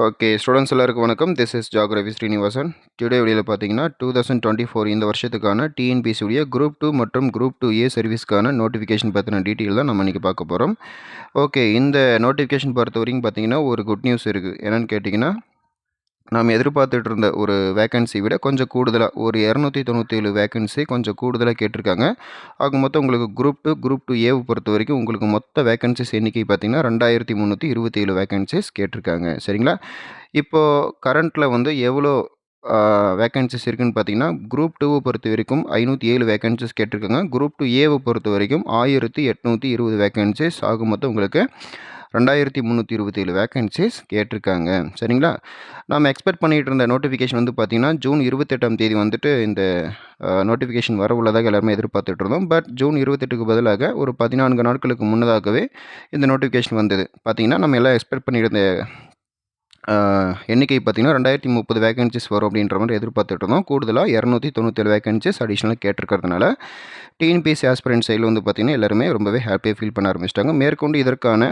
Okay students எல்லாருக்கும் வணக்கம். This is geography Srinivasan. Today வீடியோவில் பார்த்தீங்கன்னா 2024 இந்த வருஷத்துக்கான டிஎன்பிஎஸ்சி உடைய குரூப் 2 மற்றும் குரூப் 2A சர்வீஸ்க்கான நோட்டிஃபிகேஷன் பற்றின டீட்டெயில் தான் நம்ம இன்றைக்கி பார்க்க போகிறோம். ஓகே, இந்த நோட்டிஃபிகேஷன் பொறுத்த வரைக்கும் பார்த்தீங்கன்னா ஒரு குட் நியூஸ் இருக்குது. என்னென்னு கேட்டிங்கன்னா, நாம் எதிர்பார்த்துட்டு இருந்த ஒரு வேக்கன்சி விட கொஞ்சம் கூடுதலாக ஒரு 297 வேக்கன்சி கொஞ்சம் கூடுதலாக கேட்டிருக்காங்க. ஆக மொத்தம் உங்களுக்கு குரூப் 2 குரூப் 2ஏவை பொறுத்த வரைக்கும் உங்களுக்கு மொத்த வேக்கன்சிஸ் எண்ணிக்கை பார்த்தீங்கன்னா 2327 வேக்கன்சிஸ் கேட்டிருக்காங்க. சரிங்களா? இப்போது கரண்ட்டில் வந்து எவ்வளோ வேக்கன்சிஸ் இருக்குதுன்னு பார்த்தீங்கன்னா, குரூப் 2வை பொறுத்த வரைக்கும் 507 வேக்கன்சிஸ் கேட்டிருக்காங்க. குரூப் 2ஏவை பொறுத்த வரைக்கும் 1820 வேக்கன்சிஸ். ஆக மொத்தம் உங்களுக்கு 2327 வேக்கன்சிஸ் கேட்டிருக்காங்க. சரிங்களா? நம்ம எக்ஸ்பெக்ட் பண்ணிகிட்டு இருந்த நோட்டிஃபிகேஷன் வந்து பார்த்திங்கன்னா ஜூன் 28ஆம் தேதி வந்துட்டு இந்த நோட்டிஃபிகேஷன் வர உள்ளதாக எல்லாருமே எதிர்பார்த்துட்டு இருந்தோம். பட் ஜூன் 28க்கு பதிலாக ஒரு 14 நாட்களுக்கு முன்னதாகவே இந்த நோட்டிஃபிகேஷன் வந்தது. பார்த்திங்கன்னா நம்ம எல்லாம் எக்ஸ்பெக்ட் பண்ணியிருந்த எண்ணிக்கை பார்த்திங்கன்னா 2030 வேகன்சிஸ் வரும் அப்படின்ற மாதிரி எதிர்பார்த்துட்டு இருந்தோம். கூடுதலாக 297 வேகன்சிஸ் அடிஷ்னலாக கேட்டிருக்கிறதுனால டிஎன்பிஎஸ்சி ஆஸ்பிரண்ட் சைடில் வந்து பார்த்திங்கன்னா எல்லாருமே ரொம்பவே ஹாப்பியாக ஃபீல் பண்ண ஆரம்பிச்சிட்டாங்க. மேற்கொண்டு இதற்கான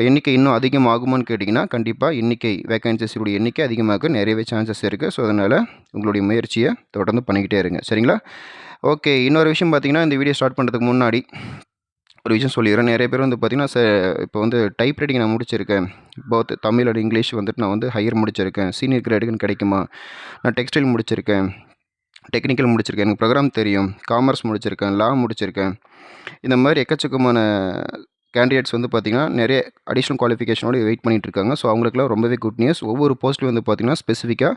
எண்ணிக்கை இன்னும் அதிகமாகுமான்னு கேட்டிங்கன்னா, கண்டிப்பாக வேகன்சிஸுடைய எண்ணிக்கை அதிகமாக நிறையவே சான்சஸ் இருக்குது. ஸோ அதனால் உங்களுடைய முயற்சியை தொடர்ந்து பண்ணிக்கிட்டே இருங்க. சரிங்களா? ஓகே, இன்னொரு விஷயம் பார்த்திங்கன்னா, இந்த வீடியோ ஸ்டார்ட் பண்ணுறதுக்கு முன்னாடி ஒரு விஷயம் சொல்லிடுறேன். நிறைய பேர் வந்து பார்த்திங்கன்னா இப்போ வந்து டைப் ரைட்டிங் நான் முடிச்சிருக்கேன். போத் தமிழ் அண்ட் இங்கிலீஷ் வந்துட்டு நான் வந்து ஹையர் முடிச்சிருக்கேன். சீனியர் கிரேடுக்குன்னு கிடைக்குமா? நான் டெக்ஸ்டைல் முடிச்சிருக்கேன், டெக்னிக்கல் முடிச்சிருக்கேன், எனக்கு ப்ரோக்ராம் தெரியும், காமர்ஸ் முடிச்சிருக்கேன், லா முடிச்சிருக்கேன். இந்த மாதிரி எக்கச்சக்கமான கேண்டிடேட்ஸ் வந்து பார்த்திங்கன்னா நிறைய அடிஷ்னல் குவாலிஃபிகேஷனோடு வெயிட் பண்ணிகிட்டு இருக்காங்க. ஸோ அவங்களுக்குலாம் ரொம்பவே குட் நியூஸ். ஒவ்வொரு போஸ்ட்லையும் வந்து பார்த்திங்கன்னா ஸ்பெசிஃபிக்காக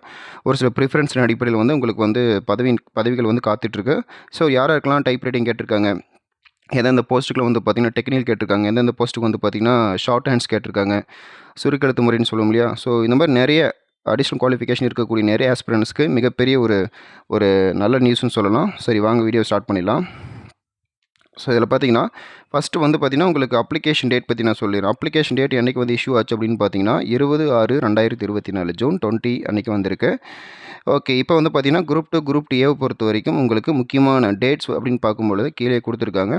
ஒரு சில ப்ரிஃபரன்ஸின் அடிப்படையில் வந்து உங்களுக்கு வந்து பதவிகள் வந்து காத்துட்ருக்கு. ஸோ யாருக்கெல்லாம் டைப் ரைட்டிங் கேட்டிருக்காங்க, எந்தெந்த போஸ்ட்டுக்குள்ள வந்து பார்த்திங்கன்னா டெக்னிக்கல் கேட்டிருக்காங்க, எந்தெந்த போஸ்ட்டுக்கு வந்து பார்த்திங்கன்னா ஷார்ட் ஹேண்ட்ஸ் கேட்டிருக்காங்க, சுருக்கெழுத்து முறைன்னு சொல்லுவோம் இல்லையா? ஸோ இந்த மாதிரி நிறைய அடிஷ்னல் குவாலிஃபிகேஷன் இருக்கக்கூடிய நிறைய ஆஸ்பிரண்ட்ஸ்க்கு மிகப்பெரிய ஒரு நல்ல நியூஸ்னு சொல்லலாம். சரி, வாங்க வீடியோ ஸ்டார்ட் பண்ணிடலாம். ஸோ இதில் பார்த்தீங்கன்னா ஃபஸ்ட்டு வந்து பார்த்திங்கன்னா உங்களுக்கு அப்ளிகேஷன் டேட் பற்றி நான் சொல்லிடுறேன். அப்ளிகேஷன் டேட் என்றைக்கு வந்து இஷ்யூ ஆச்சு அப்படின்னு பார்த்தீங்கன்னா 20/6/2024 ஜூன் 20 அன்றைக்கி வந்திருக்கு. ஓகே, இப்போ வந்து பார்த்திங்கன்னா குரூப் 2 குரூப் 2ஏவை பொறுத்த வரைக்கும் உங்களுக்கு முக்கியமான டேட்ஸ் அப்படின்னு பார்க்கும்பொழுது கீழே கொடுத்துருக்காங்க.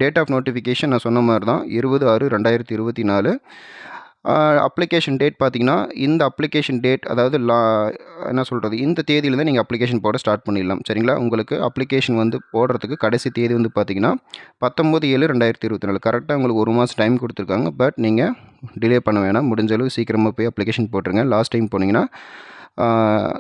டேட் ஆஃப் நோட்டிஃபிகேஷன் நான் சொன்ன மாதிரி தான் 20/6/2024. அப்ளிகேஷன் டேட் பார்த்திங்கன்னா இந்த அப்ளிகேஷன் டேட் அதாவது என்ன சொல்கிறது, இந்த தேதியிலேருந்து நீங்கள் அப்ளிகேஷன் போட ஸ்டார்ட் பண்ணிடலாம். சரிங்களா? உங்களுக்கு அப்ளிகேஷன் வந்து போடுறதுக்கு கடைசி தேதி வந்து பார்த்திங்கன்னா 19/7/2024. கரெக்டாக உங்களுக்கு ஒரு மாதம் டைம் கொடுத்துருக்காங்க. பட் நீங்கள் டிலே பண்ண வேணாம். முடிஞ்சளவு சீக்கிரமாக போய் அப்ளிகேஷன் போட்டுருங்க. லாஸ்ட் டைம் போனீங்கன்னா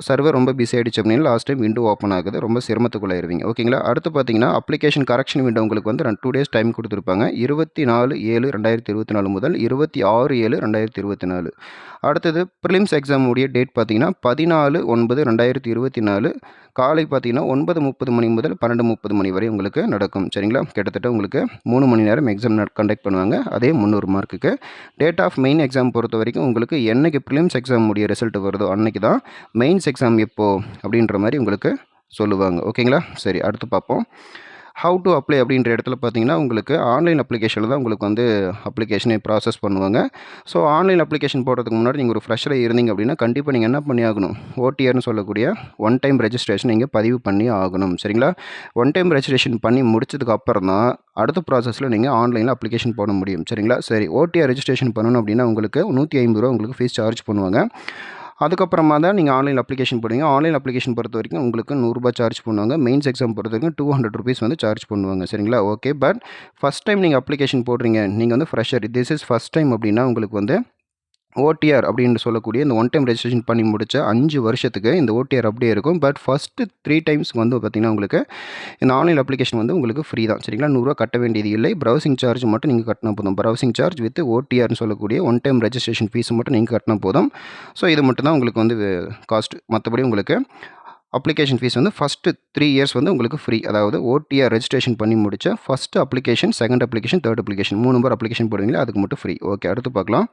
சர்வர் ரொம்ப பிஸி ஆகிடுச்சு அப்படின்னா லாஸ்ட் டைம் விண்டோ ஓப்பன் ஆகுது, ரொம்ப சிரமத்துக்குள்ளாயிருவீங்க. ஓகேங்களா? அடுத்து பார்த்தீங்கன்னா அப்ளிகேஷன் கரெக்ஷன் விண்டோ உங்களுக்கு வந்து 2 டேஸ் டைம் கொடுத்துருப்பாங்க. 24/7/2024 முதல் 26/7/2024. அடுத்தது ப்ரிலிம்ஸ் எக்ஸாம் உடைய டேட் பார்த்தீங்கன்னா 14/9/2024 காலை பார்த்தீங்கன்னா 9:30 மணி முதல் 12:30 மணி வரை உங்களுக்கு நடக்கும். சரிங்களா? கிட்டத்தட்ட உங்களுக்கு 3 மணி நேரம் எக்ஸாம் கண்டக்ட் பண்ணுவாங்க. அதே 300 மார்க்குக்கு. டேட் ஆஃப் மெயின் எக்ஸாம் பொறுத்த வரைக்கும் உங்களுக்கு என்றைக்கு ப்ரிலிம்ஸ் எக்ஸாம் உடைய ரிசல்ட் வருதோ அன்றைக்கி தான் மெயின்ஸ் எக்ஸாம் எப்போது அப்படின்ற மாதிரி உங்களுக்கு சொல்லுவாங்க. ஓகேங்களா? சரி, அடுத்து பார்ப்போம். ஹவு டு அப்ளை அப்படின்ற இடத்துல பார்த்தீங்கன்னா உங்களுக்கு ஆன்லைன் அப்ளிகேஷனில் தான் உங்களுக்கு வந்து அப்ளிகேஷனை ப்ராசஸ் பண்ணுவாங்க. ஸோ ஆன்லைன் அப்ளிகேஷன் போடுறதுக்கு முன்னாடி நீங்கள் ஒரு ஃப்ரெஷராக இருந்தீங்க அப்படின்னா கண்டிப்பாக நீங்கள் என்ன பண்ணி ஆகணும், ஓடிஆர்னு சொல்லக்கூடிய ஒன் டைம் ரெஜிஸ்ட்ரேஷன் நீங்கள் பதிவு பண்ணி ஆகணும். சரிங்களா? ஒன் டைம் ரெஜிஸ்ட்ரேஷன் பண்ணி முடிச்சதுக்கு அப்புறம் தான் அடுத்த ப்ராசஸில் நீங்கள் ஆன்லைனில் அப்ளிகேஷன் போட முடியும். சரிங்களா? சரி, ஓடிஆர் ரெஜிஸ்ட்ரேஷன் பண்ணணும் அப்படின்னா உங்களுக்கு 150 ரூபா உங்களுக்கு ஃபீஸ் சார்ஜ் பண்ணுவாங்க. அதுக்கப்புறமா தான் நீங்கள் ஆன்லைன் அப்ளிகேஷன் போடுவீங்க. ஆன்லைன் அப்ளிகேஷன் பொறுத்த வரைக்கும் உங்களுக்கு 100 ரூபா சார்ஜ் பண்ணுவாங்க. மெயின்ஸ் எக்ஸாம் பொறுத்த வரைக்கும் 200 ருபீஸ் வந்து சார்ஜ் பண்ணுவாங்க. சரிங்களா? ஓகே, பட் ஃபஸ்ட் டைம் நீங்கள் அப்ளிகேஷன் போடுறீங்க, நீங்கள் வந்து fresher, this is first time அப்படின்னா உங்களுக்கு வந்து ஓடிஆர் அப்படின்னு சொல்லக்கூடிய இந்த ஒன் டைம் ரெஜிஸ்ட்ரேஷன் பண்ணி முடித்த 5 வருஷத்துக்கு இந்த ஓடிஆர் அப்படியே இருக்கும். பட் ஃபஸ்ட்டு 3 டைம்ஸ் வந்து பார்த்திங்கன்னா உங்களுக்கு இந்த ஆன்லைன் அப்ளிகேஷன் வந்து உங்களுக்கு ஃப்ரீ தான். சரிங்களா? 100 ரூபா கட்ட வேண்டியது இல்லை. ப்ரௌசிங் சார்ஜ் மட்டும் நீங்கள் கட்டினா போதும். ப்ரௌசிங் சார்ஜ் வித் ஓடிஆர்னு சொல்லக்கூடிய ஒன் டைம் ரெஜிஸ்ட்ரேஷன் ஃபீஸ் மட்டும் நீங்கள் கட்டினா போதும். ஸோ இது மட்டும் தான் உங்களுக்கு வந்து காஸ்ட். மற்றபடி உங்களுக்கு அப்ளிகேஷன் ஃபீஸ் வந்து ஃபஸ்ட்டு 3 இயர்ஸ் வந்து உங்களுக்கு ஃப்ரீ. அதாவது ஓடிஆர் ரெஜிஸ்ட்ரேஷன் பண்ணி முடித்த first application, second application, third application 3 number application போடுவீங்களா, அதுக்கு மட்டும் ஃப்ரீ. ஓகே, அடுத்து பார்க்கலாம்.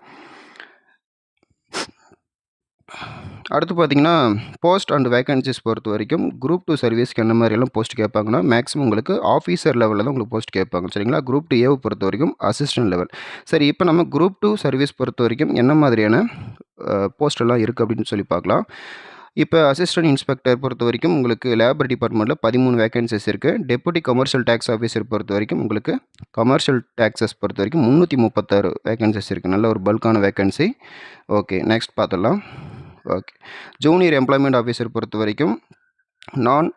அடுத்து பார்த்தீங்கன்னா போஸ்ட் அண்ட் வேகன்சிஸ் பொறுத்த வரைக்கும் குரூப் 2 சர்வீஸ்க்கு என்ன மாதிரியெல்லாம் போஸ்ட் கேட்பாங்கன்னா மேக்ஸிமம் உங்களுக்கு ஆஃபீஸர் லெவலில் தான் உங்களுக்கு போஸ்ட் கேட்பாங்க. சரிங்களா? குரூப் 2ஏவை பொறுத்த வரைக்கும் அசிஸ்டன்ட் லெவல். சரி, இப்போ நம்ம குரூப் 2 சர்வீஸ் பொறுத்த வரைக்கும் என்ன மாதிரியான போஸ்ட் எல்லாம் இருக்குது அப்படின்னு சொல்லி பார்க்கலாம். இப்போ அசிஸ்டன்ட் இன்ஸ்பெக்டர் பொறுத்த வரைக்கும் உங்களுக்கு லேபர் டிபார்ட்மெண்ட்டில் 13 வேகன்சிஸ் இருக்குது. டெபுட்டி கமர்ஷியல் டேக்ஸ் ஆஃபீஸர் பொறுத்த வரைக்கும் உங்களுக்கு கமர்ஷியல் டேக்ஸஸ் பொறுத்த வரைக்கும் 336 வேகன்சிஸ் இருக்குது. நல்ல ஒரு பல்கான வேகன்சி. ஓகே, நெக்ஸ்ட் பார்த்துடலாம். ஓகே, ஜூனியர் எம்ப்ளாய்மெண்ட் ஆஃபீஸர் பொறுத்த வரைக்கும் நான்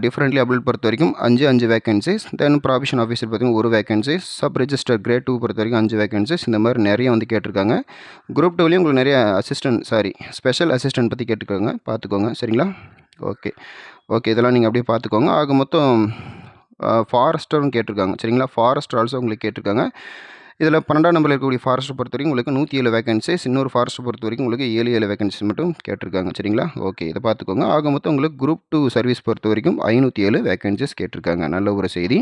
டிஃப்ரெண்ட்லி அபிள் பொறுத்த வரைக்கும் 5 வேகன்சிஸ். தென் ப்ராவிஷன் ஆஃபீஸர் பார்த்தீங்கன்னா 1 வேகன்சிஸ். சப் ரெஜிஸ்டர் கிரேட் 2 பொறுத்த வரைக்கும் 5 வேகன்சிஸ். இந்த மாதிரி நிறைய வந்து கேட்டிருக்காங்க. குரூப் 2லேயும் உங்களுக்கு நிறைய ஸ்பெஷல் அசிஸ்டன்ட் பற்றி கேட்டுக்கோங்க, பார்த்துக்கோங்க. சரிங்களா? ஓகே, இதெல்லாம் நீங்கள் அப்படியே பார்த்துக்கோங்க. ஆக மொத்தம் ஃபாரஸ்டரும் கேட்டிருக்காங்க. சரிங்களா? ஃபாரஸ்டர் ஆல்சோ உங்களுக்கு கேட்டிருக்காங்க. இதில் 12ஆம் நம்பரில் இருக்கக்கூடிய ஃபாரஸ்ட்டை பொறுத்த வரைக்கும் உங்களுக்கு 107 வேகன்சிஸ். இன்னொரு ஃபாரஸ்ட்டை பொறுத்த வரைக்கும் உங்களுக்கு 7 வேகன்சிஸ் மட்டும் கேட்டிருக்காங்க. சரிங்களா? ஓகே, இதை பார்த்துக்கோங்க. ஆக மொத்தம் உங்களுக்கு குரூப் 2 சர்வீஸ் பொறுத்த வரைக்கும் 507 வேகன்சிஸ் கேட்டிருக்காங்க. நல்ல ஒரு செய்தி,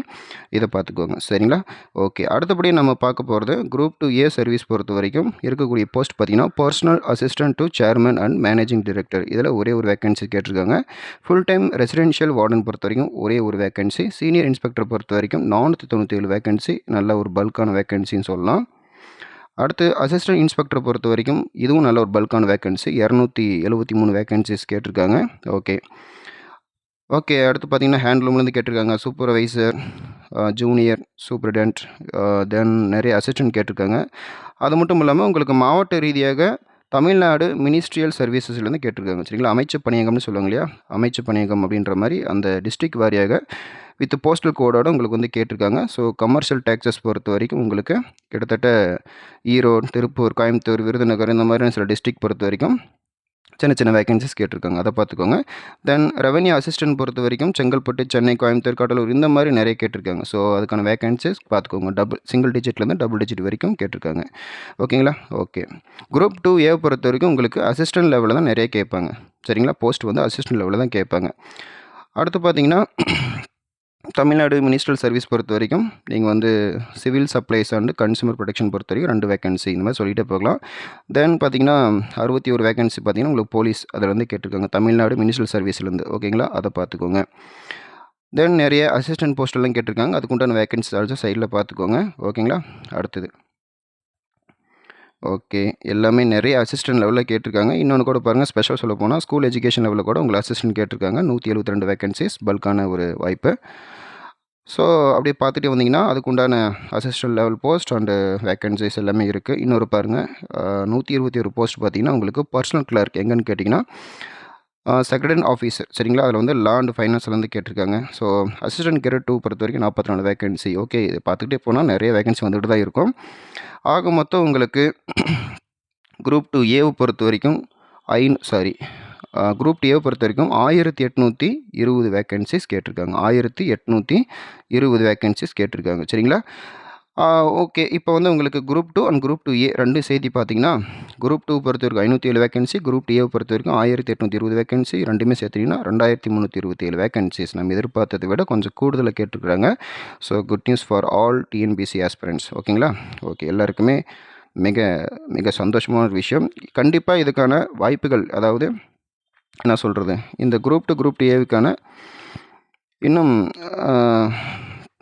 இதை பார்த்துக்கோங்க. சரிங்களா? ஓகே, அடுத்தபடி நம்ம பார்க்க போகிறது குரூப் 2A சர்வீஸ் பொறுத்த வரைக்கும் இருக்கக்கூடிய போஸ்ட் பார்த்தீங்கன்னா personal assistant to chairman and managing director. இதில் ஒரே ஒரு வேகன்சி கேட்டிருக்காங்க. ஃபுல் டைம் ரெசிடென்ஷியல் வார்டன் பொறுத்த வரைக்கும் ஒரே ஒரு வேகன்சி. சீனியர் இன்ஸ்பெக்டர் பொறுத்த வரைக்கும் 497 வேகன்சி. நல்ல ஒரு பல்கான வேகன்சின்னு சொல்லலாம். அடுத்து அசிஸ்டன்ட் இன்ஸ்பெக்டர் பொறுத்த வரைக்கும் இதுவும் நல்ல ஒரு பல்கான வேகன்சி. 273 வேகன்சிஸ் கேட்டிருக்காங்க. ஓகே, அடுத்து பார்த்தீங்கன்னா ஹேண்ட்லூம்லேருந்து கேட்டிருக்காங்க. சூப்பர்வைசர், ஜூனியர் சூப்பரிடென்ட், தென் நிறைய அசிஸ்டன்ட் கேட்டிருக்காங்க. அது மட்டும் இல்லாமல் உங்களுக்கு மாவட்ட ரீதியாக தமிழ்நாடு மினிஸ்ட்ரியல் சர்வீசஸ்லேருந்து கேட்டிருக்காங்க. சரிங்களா? அமைச்சு பணியகம்னு சொல்லுவாங்க இல்லையா, அமைச்சு பணியகம் அப்படின்ற மாதிரி அந்த டிஸ்ட்ரிக்ட் வாரியாக வித் போஸ்டல் கோடோட உங்களுக்கு வந்து கேட்டிருக்காங்க. ஸோ கமர்ஷியல் டேக்ஸஸ் பொறுத்த வரைக்கும் உங்களுக்கு கிட்டத்தட்ட ஈரோடு, திருப்பூர், கோயம்புத்தூர், விருதுநகர் இந்த மாதிரி சில டிஸ்ட்ரிக்ட் பொறுத்த வரைக்கும் சின்ன வேகன்சிஸ் கேட்டிருக்காங்க. அதை பார்த்துக்கோங்க. தென் ரெவன்யூ அசிஸ்டன்ட் பொறுத்த வரைக்கும் செங்கல்பட்டு, சென்னை, கோயம்புத்தூர், கடலூர் இந்த மாதிரி நிறைய கேட்டிருக்காங்க. ஸோ அதுக்கான வேகன்சிஸ் பார்த்துக்கோங்க. சிங்கிள் டிஜிட்லேருந்து டபுள் டிஜிட் வரைக்கும் கேட்டிருக்காங்க. ஓகேங்களா? ஓகே, குரூப் 2A பொறுத்த வரைக்கும் உங்களுக்கு அசிஸ்டன்ட் லெவலில் தான் நிறைய கேட்பாங்க. சரிங்களா? போஸ்ட் வந்து அசிஸ்டன்ட் லெவலில் தான் கேட்பாங்க. அடுத்து பார்த்தீங்கன்னா தமிழ்நாடு மினிஸ்ட்ரியல் சர்வீஸ் பொறுத்த வரைக்கும் நீங்கள் வந்து civil supplies and consumer protection பொறுத்த வரைக்கும் 2 வேகன்சி. இந்த மாதிரி சொல்லிகிட்டே போகலாம். தென் பார்த்தீங்கன்னா 61 வேகன்சி பார்த்தீங்கன்னா உங்களுக்கு போலீஸ் அதில் வந்து கேட்டிருக்காங்க, தமிழ்நாடு மினிஸ்ட்ரியல் சர்வீஸ்லேருந்து. ஓகேங்களா? அதை பார்த்துக்கோங்க. தென் நிறைய அசிஸ்டன்ட் போஸ்டெல்லாம் கேட்டிருக்காங்க. அதுக்குண்டான வேகன்சி ஆல்சோ சைடில் பார்த்துக்கோங்க. ஓகேங்களா? அடுத்தது ஓகே, எல்லாமே நிறைய அசிஸ்டன்ட் லெவலில் கேட்டிருக்காங்க. இன்னொன்று கூட பாருங்கள், ஸ்பெஷல் சொல்ல போனால் ஸ்கூல் எஜுகேஷன் லெவலில் கூட உங்களை அசிஸ்டன்ட் கேட்டிருக்காங்க. 172 வேகன்சிஸ், பல்கான ஒரு வாய்ப்பு. ஸோ அப்படியே பார்த்துட்டு வந்தீங்கன்னா அதுக்குண்டான assistant level post and vacancies எல்லாமே இருக்குது. இன்னொரு பாருங்கள், 121 போஸ்ட் பார்த்தீங்கன்னா உங்களுக்கு பர்சனல் கிளர்க் எங்கன்னு கேட்டிங்கன்னா செக்ரட்டரி ஆஃபீஸர். சரிங்களா? அதில் வந்து லா அண்ட் ஃபைனான்ஸ்லேருந்து கேட்டிருக்காங்க. ஸோ அசிஸ்டன்ட் கிரேட் 2 பொறுத்த வரைக்கும் 44 வேகன்சி. ஓகே, இதை பார்த்துக்கிட்டே போனால் நிறைய வேகன்சி வந்துட்டு தான் இருக்கும். ஆக மொத்தம் உங்களுக்கு குரூப் 2A பொறுத்த வரைக்கும் குரூப் டிஏவை பொறுத்த வரைக்கும் 1820 வேகன்சிஸ் கேட்டிருக்காங்க. 1820 வேகன்சிஸ் கேட்டிருக்காங்க. சரிங்களா? ஓகே, இப்போ வந்து உங்களுக்கு குரூப் 2 அண்ட் குரூப் 2A ரெண்டு சேர்த்து பார்த்தீங்கன்னா குரூப் 2 பொறுத்த வரைக்கும் 507 வேகன்சி, குரூப் டிஏவை பொறுத்த வரைக்கும் 1820 வேகன்சி. ரெண்டுமே சேர்த்திங்கன்னா 2327 வேகன்சிஸ். நம்ம எதிர்பார்த்ததை விட கொஞ்சம் கூடுதலாக கேட்டிருக்கிறாங்க. So good news for all TNPSC aspirants. ஓகேங்களா? ஓகே, எல்லாருக்குமே மிக மிக சந்தோஷமான ஒரு விஷயம். கண்டிப்பாக இதுக்கான வாய்ப்புகள், அதாவது என்ன சொல்கிறது, இந்த குரூப் 2 குரூப் டிஏவுக்கான இன்னும்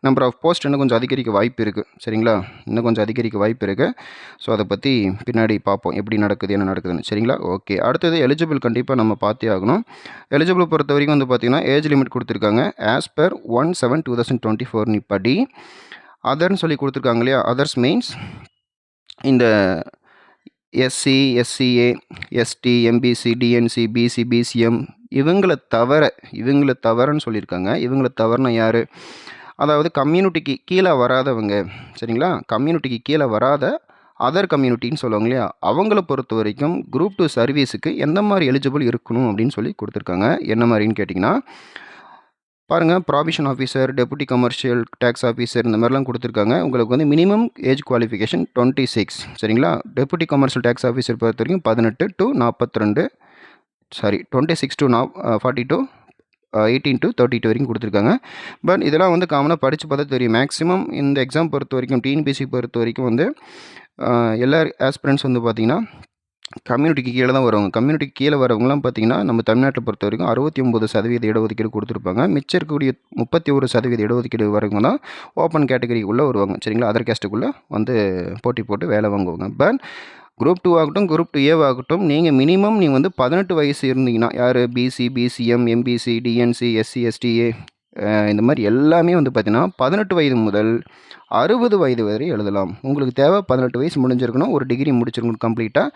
நம்பர் ஆஃப் போஸ்ட் இன்னும் கொஞ்சம் அதிகரிக்க வாய்ப்பு இருக்குது. சரிங்களா? இன்னும் கொஞ்சம் அதிகரிக்க வாய்ப்பு இருக்குது. ஸோ அதை பற்றி பின்னாடி பார்ப்போம், எப்படி நடக்குது என்ன நடக்குதுன்னு. சரிங்களா? ஓகே, அடுத்தது எலிஜிபிள் கண்டிப்பாக நம்ம பார்த்தே ஆகணும். எலிஜிபிள் பொறுத்த வரைக்கும் வந்து பார்த்திங்கன்னா ஏஜ் லிமிட் கொடுத்துருக்காங்க. ஆஸ் பர் 1/7/2024 படி அதர்னு சொல்லி கொடுத்துருக்காங்க இல்லையா. அதர்ஸ் மீன்ஸ் இந்த SC, SCA, ST, MBC, DNC, BC, BCM இவங்களை தவிரன்னு சொல்லியிருக்காங்க. இவங்களை தவிரனா யார்? அதாவது கம்யூனிட்டிக்கு கீழே வராதவங்க. சரிங்களா? கம்யூனிட்டிக்கு கீழே வராத அதர் கம்யூனிட்டின்னு சொல்லுவாங்க இல்லையா, அவங்கள பொறுத்த வரைக்கும் குரூப் 2 சர்வீஸுக்கு எந்த மாதிரி எலிஜிபிள் இருக்கணும் அப்படின்னு சொல்லி கொடுத்துருக்காங்க. என்ன மாதிரின்னு கேட்டிங்கன்னா பாருங்கள், provision officer, deputy commercial tax officer இந்த மாதிரிலாம் கொடுத்துருக்காங்க. உங்களுக்கு வந்து மினிமம் ஏஜ் குவாலிஃபிகேஷன் 26. சரிங்களா? டெபுட்டி கமர்ஷியல் டேக்ஸ் ஆஃபீஸர் பொறுத்த வரைக்கும் 18 to 42, 26 to 42, 18 to 32 வரைக்கும் கொடுத்துருக்காங்க. பட் இதெல்லாம் வந்து காமனாக படித்து பார்த்தா தெரியும். மேக்ஸிமம் இந்த எக்ஸாம் பொறுத்த வரைக்கும், டிஎன்பிசி பொறுத்த வரைக்கும் வந்து எல்லா ஆஸ்பிரண்ட்ஸ் வந்து பார்த்திங்கன்னா கம்யூனிட்டிக்கு கீழே தான் வருவாங்க. கம்யூனிட்டிக்கு கீழே வரவங்களாம் பார்த்திங்கன்னா நம்ம தமிழ்நாட்டில் பொறுத்த வரைக்கும் 69% இடஒதுக்கீடு கொடுத்துருப்பாங்க. மிச்சம் இருக்கக்கூடிய 31% இடஒதுக்கீடு வரவங்க தான் ஓப்பன் கேட்டகரிக்குள்ளே வருவாங்க. சரிங்களா? அதர் கேஸ்ட்டுக்குள்ளே வந்து போட்டி போட்டு வேலை வாங்குவாங்க. பட் குரூப் 2 ஆகட்டும், குரூப் 2 ஏவாகட்டும், நீங்கள் மினிமம் வந்து 18 வயசு இருந்தீங்கன்னா, யார் BC, BCM, MBC, DNC, SC, STA இந்த மாதிரி எல்லாமே வந்து பார்த்தீங்கன்னா 18 வயது முதல் 60 வயது வரை எழுதலாம். உங்களுக்கு தேவை 18 வயசு முடிஞ்சிருக்கணும், ஒரு டிகிரி முடிச்சிருக்கணும் கம்ப்ளீட்டாக.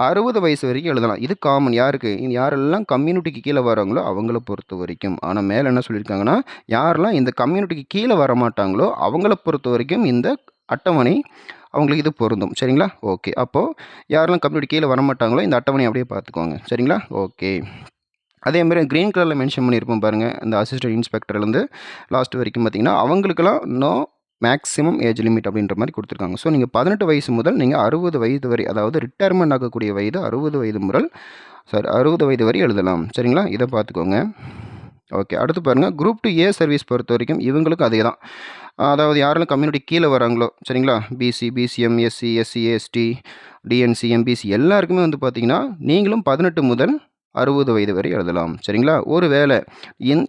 60 வயசு வரைக்கும் எழுதலாம். இது காமன். யாருக்கு? யாரெல்லாம் கம்யூனிட்டிக்கு கீழே வராங்களோ அவங்கள பொறுத்த வரைக்கும். ஆனால் மேலே என்ன சொல்லியிருக்காங்கன்னா, யாரெல்லாம் இந்த கம்யூனிட்டிக்கு கீழே வர மாட்டாங்களோ அவங்கள பொறுத்த வரைக்கும் இந்த அட்டவணை அவங்களுக்கு இது பொருந்தும். சரிங்களா? ஓகே. அப்போது யாரெல்லாம் கம்யூனிட்டி கீழே வரமாட்டாங்களோ இந்த அட்டவணை அப்படியே பார்த்துக்கோங்க. சரிங்களா? ஓகே. அதேமாதிரி க்ரீன் கலரில் மென்ஷன் பண்ணியிருப்போம் பாருங்கள், இந்த அசிஸ்டன்ட் இன்ஸ்பெக்டர்லேருந்து லாஸ்ட் வரைக்கும் பார்த்தீங்கன்னா அவங்களுக்கெல்லாம் நோ மேக்ஸிமம் ஏஜ் லிமிட் அப்படின்ற மாதிரி கொடுத்துருக்காங்க. ஸோ நீங்கள் 18 வயசு முதல் நீங்கள் 60 வயது வரை, அதாவது ரிட்டையர்மெண்ட் ஆகக்கூடிய வயது 60 வயது முதல் 60 வயது வரை எழுதலாம். சரிங்களா? இதை பார்த்துக்கோங்க. ஓகே. அடுத்து பாருங்கள், குரூப் 2 ஏ சர்வீஸ் பொறுத்த வரைக்கும் இவங்களுக்கு அதே தான். அதாவது யாரெல்லாம் கம்யூனிட்டி கீழே வராங்களோ, சரிங்களா, BC, BCM, SC, SC, ST, DNC, MBC எல்லாருக்குமே வந்து பார்த்தீங்கன்னா நீங்களும் 18 முதல் 60 வயது வரை எழுதலாம். சரிங்களா? ஒரு வேளை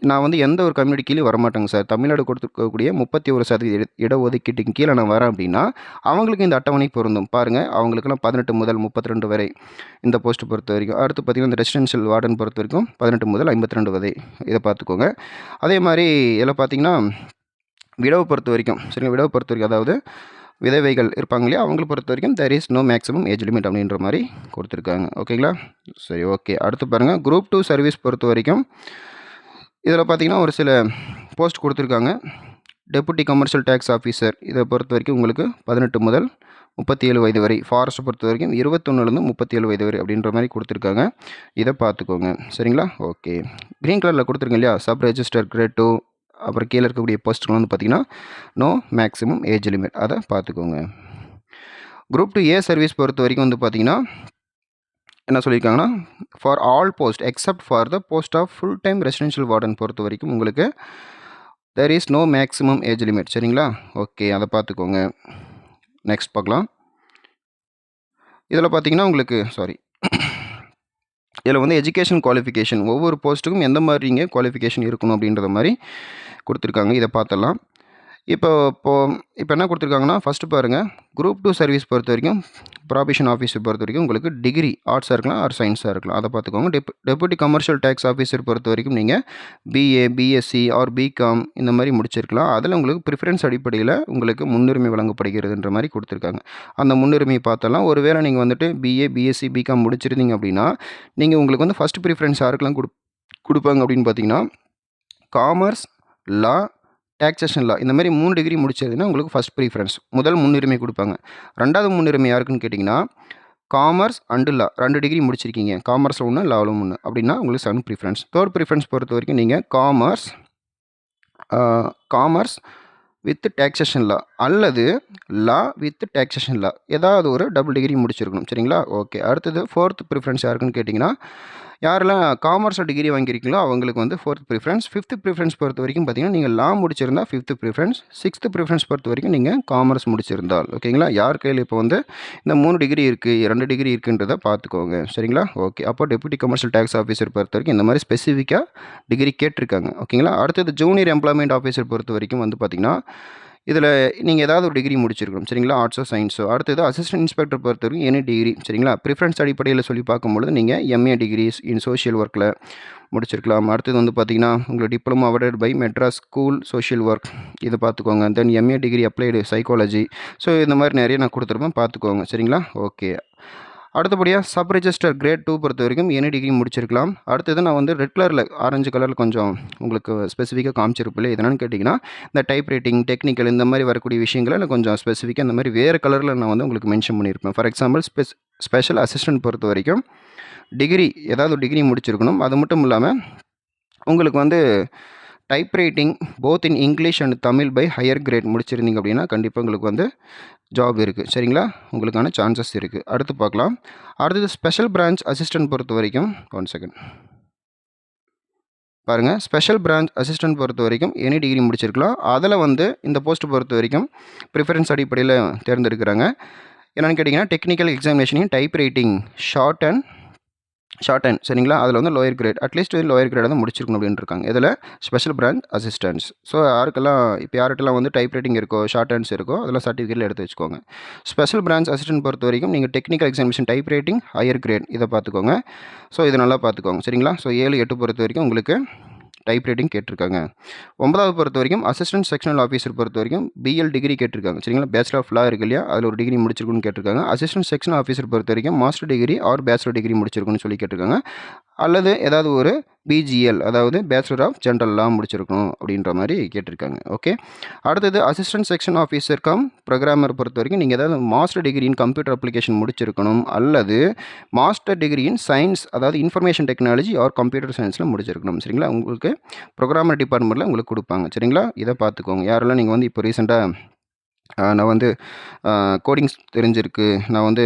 நான் வந்து எந்த ஒரு கம்யூனிட்டி கீழே வரமாட்டேங்க சார், தமிழ்நாடு கொடுத்துருக்கக்கூடிய 31% இடஒதுக்கீட்டுக்கு கீழே நான் வரேன் அப்படின்னா அவங்களுக்கு இந்த அட்டவணை பொருந்தும். பாருங்கள், அவங்களுக்குலாம் 18 முதல் 32 வரை இந்த போஸ்ட்டு பொறுத்த வரைக்கும். அடுத்து பார்த்திங்கன்னா இந்த ரெசிடென்ஷியல் வார்டன் பொறுத்த வரைக்கும் 18 முதல் 52 வரை. இதை பார்த்துக்கோங்க. அதே மாதிரி இதில் பார்த்திங்கன்னா விடவை பொறுத்த வரைக்கும், சரிங்களா, விடவை பொறுத்த வரைக்கும் அதாவது விதவைகள் இருப்பாங்க இல்லையா, அவங்களை பொறுத்த வரைக்கும் there is no maximum age limit அப்படின்ற மாதிரி கொடுத்துருக்காங்க. ஓகேங்களா? சரி, ஓகே. அடுத்து பாருங்கள், குரூப் 2 சர்வீஸ் பொறுத்த வரைக்கும் இதில் பார்த்திங்கன்னா ஒரு சில போஸ்ட் கொடுத்துருக்காங்க. டெபுட்டி கமர்ஷியல் டேக்ஸ் ஆஃபீஸர் இதை பொறுத்த வரைக்கும் உங்களுக்கு 18 முதல் 37 வயது வரை. ஃபாரஸ்ட்டை பொறுத்த வரைக்கும் 21லேருந்து 37 வயது வரை அப்படின்ற மாதிரி கொடுத்துருக்காங்க. இதை பார்த்துக்கோங்க. சரிங்களா? ஓகே. க்ரீன் கலரில் கொடுத்துருங்க இல்லையா, சப் ரெஜிஸ்டர் கிரேட் 2, அப்புறம் கீழே இருக்கக்கூடிய போஸ்ட்டுகள் வந்து பார்த்திங்கன்னா நோ மேக்ஸிமம் ஏஜ் லிமிட், அதை பார்த்துக்கோங்க. குரூப் 2 ஏ சர்வீஸ் பொறுத்த வரைக்கும் வந்து பார்த்திங்கன்னா என்ன சொல்லியிருக்காங்கன்னா, for all post except for the post of full time residential warden பொறுத்த வரைக்கும் உங்களுக்கு there is no maximum age limit. சரிங்களா? ஓகே, அதை பார்த்துக்கோங்க. நெக்ஸ்ட் பார்க்கலாம். இதில் பார்த்திங்கன்னா உங்களுக்கு இதில் வந்து எஜுகேஷன் குவாலிஃபிகேஷன் ஒவ்வொரு போஸ்ட்டுக்கும் எந்த மாதிரிங்க குவாலிஃபிகேஷன் இருக்கணும் அப்படின்றத மாதிரி கொடுத்துருக்காங்க. இதை பார்த்துடலாம். இப்போ என்ன கொடுத்துருக்காங்கன்னா, ஃபஸ்ட்டு பாருங்கள், குரூப் 2 சர்வீஸ் பொறுத்த வரைக்கும் ப்ராபிஷன் ஆஃபீஸர் பொறுத்த வரைக்கும் உங்களுக்கு டிகிரி ஆர்ட்ஸாக இருக்கலாம் ஆர் சயின்ஸாக இருக்கலாம். அதை பார்த்துக்கோங்க. டெபுட்டி கமர்ஷியல் டேக்ஸ் ஆஃபீஸர் பொறுத்த வரைக்கும் நீங்கள் பிஏ, பிஎஸ்சி ஆர் பிகாம் இந்த மாதிரி முடிச்சிருக்கலாம். அதில் உங்களுக்கு ப்ரிஃபரன்ஸ் அடிப்படையில் உங்களுக்கு முன்னுரிமை வழங்கப்படுகிறதுன்ற மாதிரி கொடுத்துருக்காங்க. அந்த முன்னுரிமையை பார்த்தலாம். ஒருவேளை நீங்கள் வந்துட்டு பிஏ, பிஎஸ்சி, பிகாம் முடிச்சிருந்தீங்க அப்படின்னா நீங்கள் உங்களுக்கு வந்து ஃபஸ்ட் ப்ரிஃபரன்ஸ் யாருக்கெல்லாம் கொடுப்பாங்க அப்படின்னு பார்த்தீங்கன்னா, காமர்ஸ், லா, டேக்ஸேஷன் லா இந்த மாதிரி 3 டிகிரி முடிச்சதுன்னா உங்களுக்கு ஃபஸ்ட் ப்ரிஃபரன்ஸ் முதல் முன்னுரிமை கொடுப்பாங்க. ரெண்டாவது முன்னுரிமை யாருக்குன்னு கேட்டிங்கன்னா, காமர்ஸ் அண்டு லா 2 டிகிரி முடிச்சிருக்கீங்க, காமர்ஸில் 1 லாவில் 1 அப்படின்னா உங்களுக்கு செகண்ட் ப்ரிஃபரன்ஸ். தேர்ட் ப்ரிஃபரன்ஸ் பொறுத்த வரைக்கும் நீங்கள் காமர்ஸ் வித் டேக்ஸேஷன் லா அல்லது லா வித் டேக்ஸேஷன் லா ஏதாவது ஒரு டபுள் டிகிரி முடிச்சிருக்கணும். சரிங்களா? ஓகே. அடுத்தது ஃபோர்த் ப்ரிஃபரன்ஸ் யாருக்குன்னு கேட்டிங்கன்னா, யாரெல்லாம் காமர்ஸில் டிகிரி வாங்கியிருக்கீங்களோ அவங்களுக்கு வந்து ஃபோர்த் ப்ரிஃபரன்ஸ். ஃபிஃப்த் ப்ரிஃபரன்ஸ் பொறுத்த வரைக்கும் பார்த்தீங்கன்னா நீங்கள் லா முடிச்சிருந்தால் ஃபிஃப்த் ப்ரிஃபரன்ஸ். சிக்ஸ்த் ப்ரிஃபரன்ஸ் பொறுத்த வரைக்கும் நீங்கள் காமர்ஸ் முடிச்சிருந்தால். ஓகேங்களா? யார் கையில் இப்போ வந்து இந்த 3 டிகிரி இருக்குது, 2 டிகிரி இருக்குன்றதை பார்த்துக்கோங்க. சரிங்களா? ஓகே. அப்போ டெபுட்டி கமர்ஷியல் டேக்ஸ் ஆஃபீஸர் பொறுத்த வரைக்கும் இந்த மாதிரி ஸ்பெசிஃபிக்காக டிகிரி கேட்டிருக்காங்க. ஓகேங்களா? அடுத்தது ஜூனியர் எம்ப்ளாய்மெண்ட் ஆஃபீஸர் பொறுத்த வரைக்கும் வந்து பார்த்திங்கன்னா இதில் நீங்கள் ஏதாவது ஒரு டிகிரி முடிச்சிருக்கணும். சரிங்களா? ஆர்ட்ஸோ சயின்ஸோ. அடுத்தது அசிஸ்டன்ட் இன்ஸ்பெக்டர் பொறுத்த வரைக்கும் எனி டிகிரி. சரிங்களா? ப்ரிஃபரன்ஸ் அடிப்படையில் சொல்லி பார்க்கும்பொழுது நீங்கள் எம்ஏ டிகிரிஸ் இன் சோஷியல் ஒர்க்கில் முடிச்சிருக்கலாம். அடுத்தது வந்து பார்த்திங்கன்னா உங்களுக்கு diploma awarded by Madras school social work, இதை பார்த்துக்கோங்க. Then MA degree applied psychology. So இந்த மாதிரி நிறைய நான் கொடுத்துருப்பேன், பார்த்துக்கோங்க. சரிங்களா? ஓகே. அடுத்தபடியாக சப் ரெஜிஸ்டர் கிரேட் 2 பொறுத்த வரைக்கும் எனி டிகிரி முடிச்சிருக்கலாம். அடுத்தது நான் வந்து ரெட் கலரில் ஆரஞ்சு கலரில் கொஞ்சம் உங்களுக்கு ஸ்பெசிஃபிக்காக காமிச்சிருப்பில்லை. என்னென்னு கேட்டிங்கன்னா, இந்த டைப் ரைட்டிங், டெக்னிக்கல் இந்த மாதிரி வரக்கூடிய விஷயங்களை நான் கொஞ்சம் ஸ்பெசிஃபிக்காக இந்த மாதிரி வேறு கலரில் நான் வந்து உங்களுக்கு மென்ஷன் பண்ணியிருப்பேன். ஃபார் எக்ஸாம்பிள் ஸ்பெஷல் அசிஸ்டன்ட் பொறுத்த வரைக்கும் டிகிரி ஏதாவது ஒரு டிகிரி முடிச்சிருக்கணும். அது மட்டும் இல்லாமல் உங்களுக்கு வந்து type writing both in English and Tamil by higher grade முடிச்சிருந்தீங்க அப்படின்னா கண்டிப்பாக உங்களுக்கு வந்து ஜாப் இருக்குது. சரிங்களா? உங்களுக்கான சான்சஸ் இருக்குது. அடுத்து பார்க்கலாம். அடுத்தது ஸ்பெஷல் பிரான்ச் அசிஸ்டன்ட் பொறுத்த வரைக்கும் 1 செகண்ட் பாருங்கள். ஸ்பெஷல் பிரான்ச் அசிஸ்டன்ட் பொறுத்த வரைக்கும் எனி டிகிரி முடிச்சிருக்கலாம். அதில் வந்து இந்த போஸ்ட் பொறுத்த வரைக்கும் ப்ரிஃபரன்ஸ் அடிப்படையில் தேர்ந்தெடுக்கிறாங்க. என்னென்னு கேட்டிங்கன்னா, டெக்னிக்கல் எக்ஸாமினேஷனையும் type writing short and shorthand சரிங்களா, அதில் வந்து lower grade at least lower grade வந்து முடிச்சிருக்கணும் அப்படின்னு இருக்காங்க. இதில் ஸ்பெஷல் பிரான்ச் அசிஸ்டன்ஸ். ஸோ யாருக்கெல்லாம் இப்போ யார்கிட்டலாம் வந்து டைப் ரைட்டிங் இருக்கோ ஷார்ட் ஹேண்ட்ஸ் இருக்கோ அதெல்லாம் சர்டிஃபிகேட்டில் எடுத்து வச்சுக்கோங்க. ஸ்பெஷல் பிரான்ச் அசிஸ்டன்ட் பொறுத்த வரைக்கும் நீங்கள் technical examination type writing higher great இதை பார்த்துக்கோங்க. ஸோ இது நல்லா பார்த்துக்கோங்க சரிங்களா. ஸோ 7, 8 பொறுத்த வரைக்கும் உங்களுக்கு டைப் ரைட்டிங் கேட்டிருக்காங்க. 9வது பொறுத்த வரைக்கும் அசிஸ்டன்ட் செக்ஷனல் ஆஃபீஸர் பொறுத்த வரைக்கும் பிஎல் டிகிரி கேட்டிருக்காங்க சரிங்களா. பேச்சுலர் ஆஃப் லா இருக்கு இல்லையா, அதில் ஒரு டிகிரி முடிச்சிருக்குன்னு கேட்டிருக்காங்க. அசிஸ்டன்ட் செக்ஷனல் ஆஃபீஸர் பொறுத்த வரைக்கும் master degree or bachelor degree முடிச்சிருக்குன்னு சொல்லி கேட்டிருக்காங்க. அல்லது ஏதாவது ஒரு பிஜிஎல் அதாவது பேச்சுலர் ஆஃப் ஜென்ரல் லா முடிச்சிருக்கணும் அப்படின்ற மாதிரி கேட்டிருக்காங்க. ஓகே, அடுத்தது assistant section officer come programmer பொறுத்த வரைக்கும் நீங்கள் ஏதாவது master degree in computer application முடிச்சிருக்கணும் அல்லது மாஸ்டர் டிகிரி இன் சயின்ஸ் அதாவது இன்ஃபர்மேஷன் டெக்னாலஜி ஆர் கம்ப்யூட்டர் சயின்ஸில் முடிச்சிருக்கணும் சரிங்களா. உங்களுக்கு ப்ரோக்ராமர் டிபார்ட்மெண்ட்டில் உங்களுக்கு கொடுப்பாங்க சரிங்களா. இதை பார்த்துக்கோங்க. யாரெல்லாம் நீங்கள் வந்து இப்போ ரீசெண்டாக நான் வந்து கோடிங்ஸ் தெரிஞ்சிருக்கு, நான் வந்து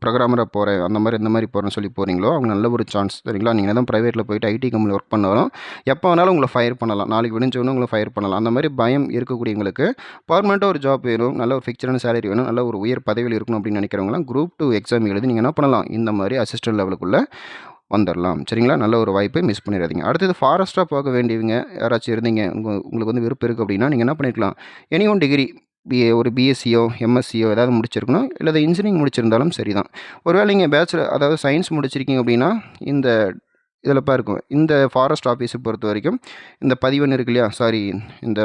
ப்ரோக்ராமராக போகிறேன், அந்த மாதிரி இந்த மாதிரி போகிறேன்னு சொல்லி போகிறீங்களோ அவங்க நல்ல ஒரு சான்ஸ் சரிங்களா. நீங்கள் தான் ப்ரைவேட்டில் போயிட்டு ஐடி கம்பெனியில் ஒர்க் பண்ணாலும் எப்போ வேணாலும் உங்களை ஃபயர் பண்ணலாம், நாளைக்கு விடிஞ்சோன்னு உங்களை ஃபயர் பண்ணலாம். அந்த மாதிரி பயம் இருக்கக்கூடியவங்களுக்கு பர்மனெண்ட்டாக ஒரு ஜாப் வேணும், நல்ல ஒரு ஃபிக்ஸ்டான சேலரி வேணும், நல்ல ஒரு உயர் பதவியில் இருக்கணும் அப்படின்னு நினைக்கிறவங்களாம் குரூப் 2 எக்ஸாம் எழுதி நீங்கள் என்ன பண்ணலாம், இந்த மாதிரி அசிஸ்டன்ட் லெவலுக்குள்ளே வந்துடலாம் சரிங்களா. நல்ல ஒரு வாய்ப்பை மிஸ் பண்ணிடாதீங்க. அடுத்தது ஃபாரஸ்ட்டாக போக வேண்டியவங்க யாராச்சும் இருந்தீங்க, உங்களுக்கு வந்து விருப்பம் இருக்குது அப்படின்னா நீங்கள் என்ன பண்ணிக்கலாம், எனி ஒன் டிகிரி ஒரு பிஎஸ்சியோ எம்எஸ்சியோ ஏதாவது முடிச்சிருக்கணும், இல்லை இன்ஜினியரிங் முடிச்சிருந்தாலும் சரி தான். ஒருவேளை நீங்கள் பேச்சுலர் அதாவது சயின்ஸ் முடிச்சிருக்கீங்க அப்படின்னா இந்த இதில் இருக்கும் இந்த ஃபாரஸ்ட் ஆஃபீஸை பொறுத்த வரைக்கும் இந்த பதிவெண் இருக்கு இல்லையா, சாரி இந்த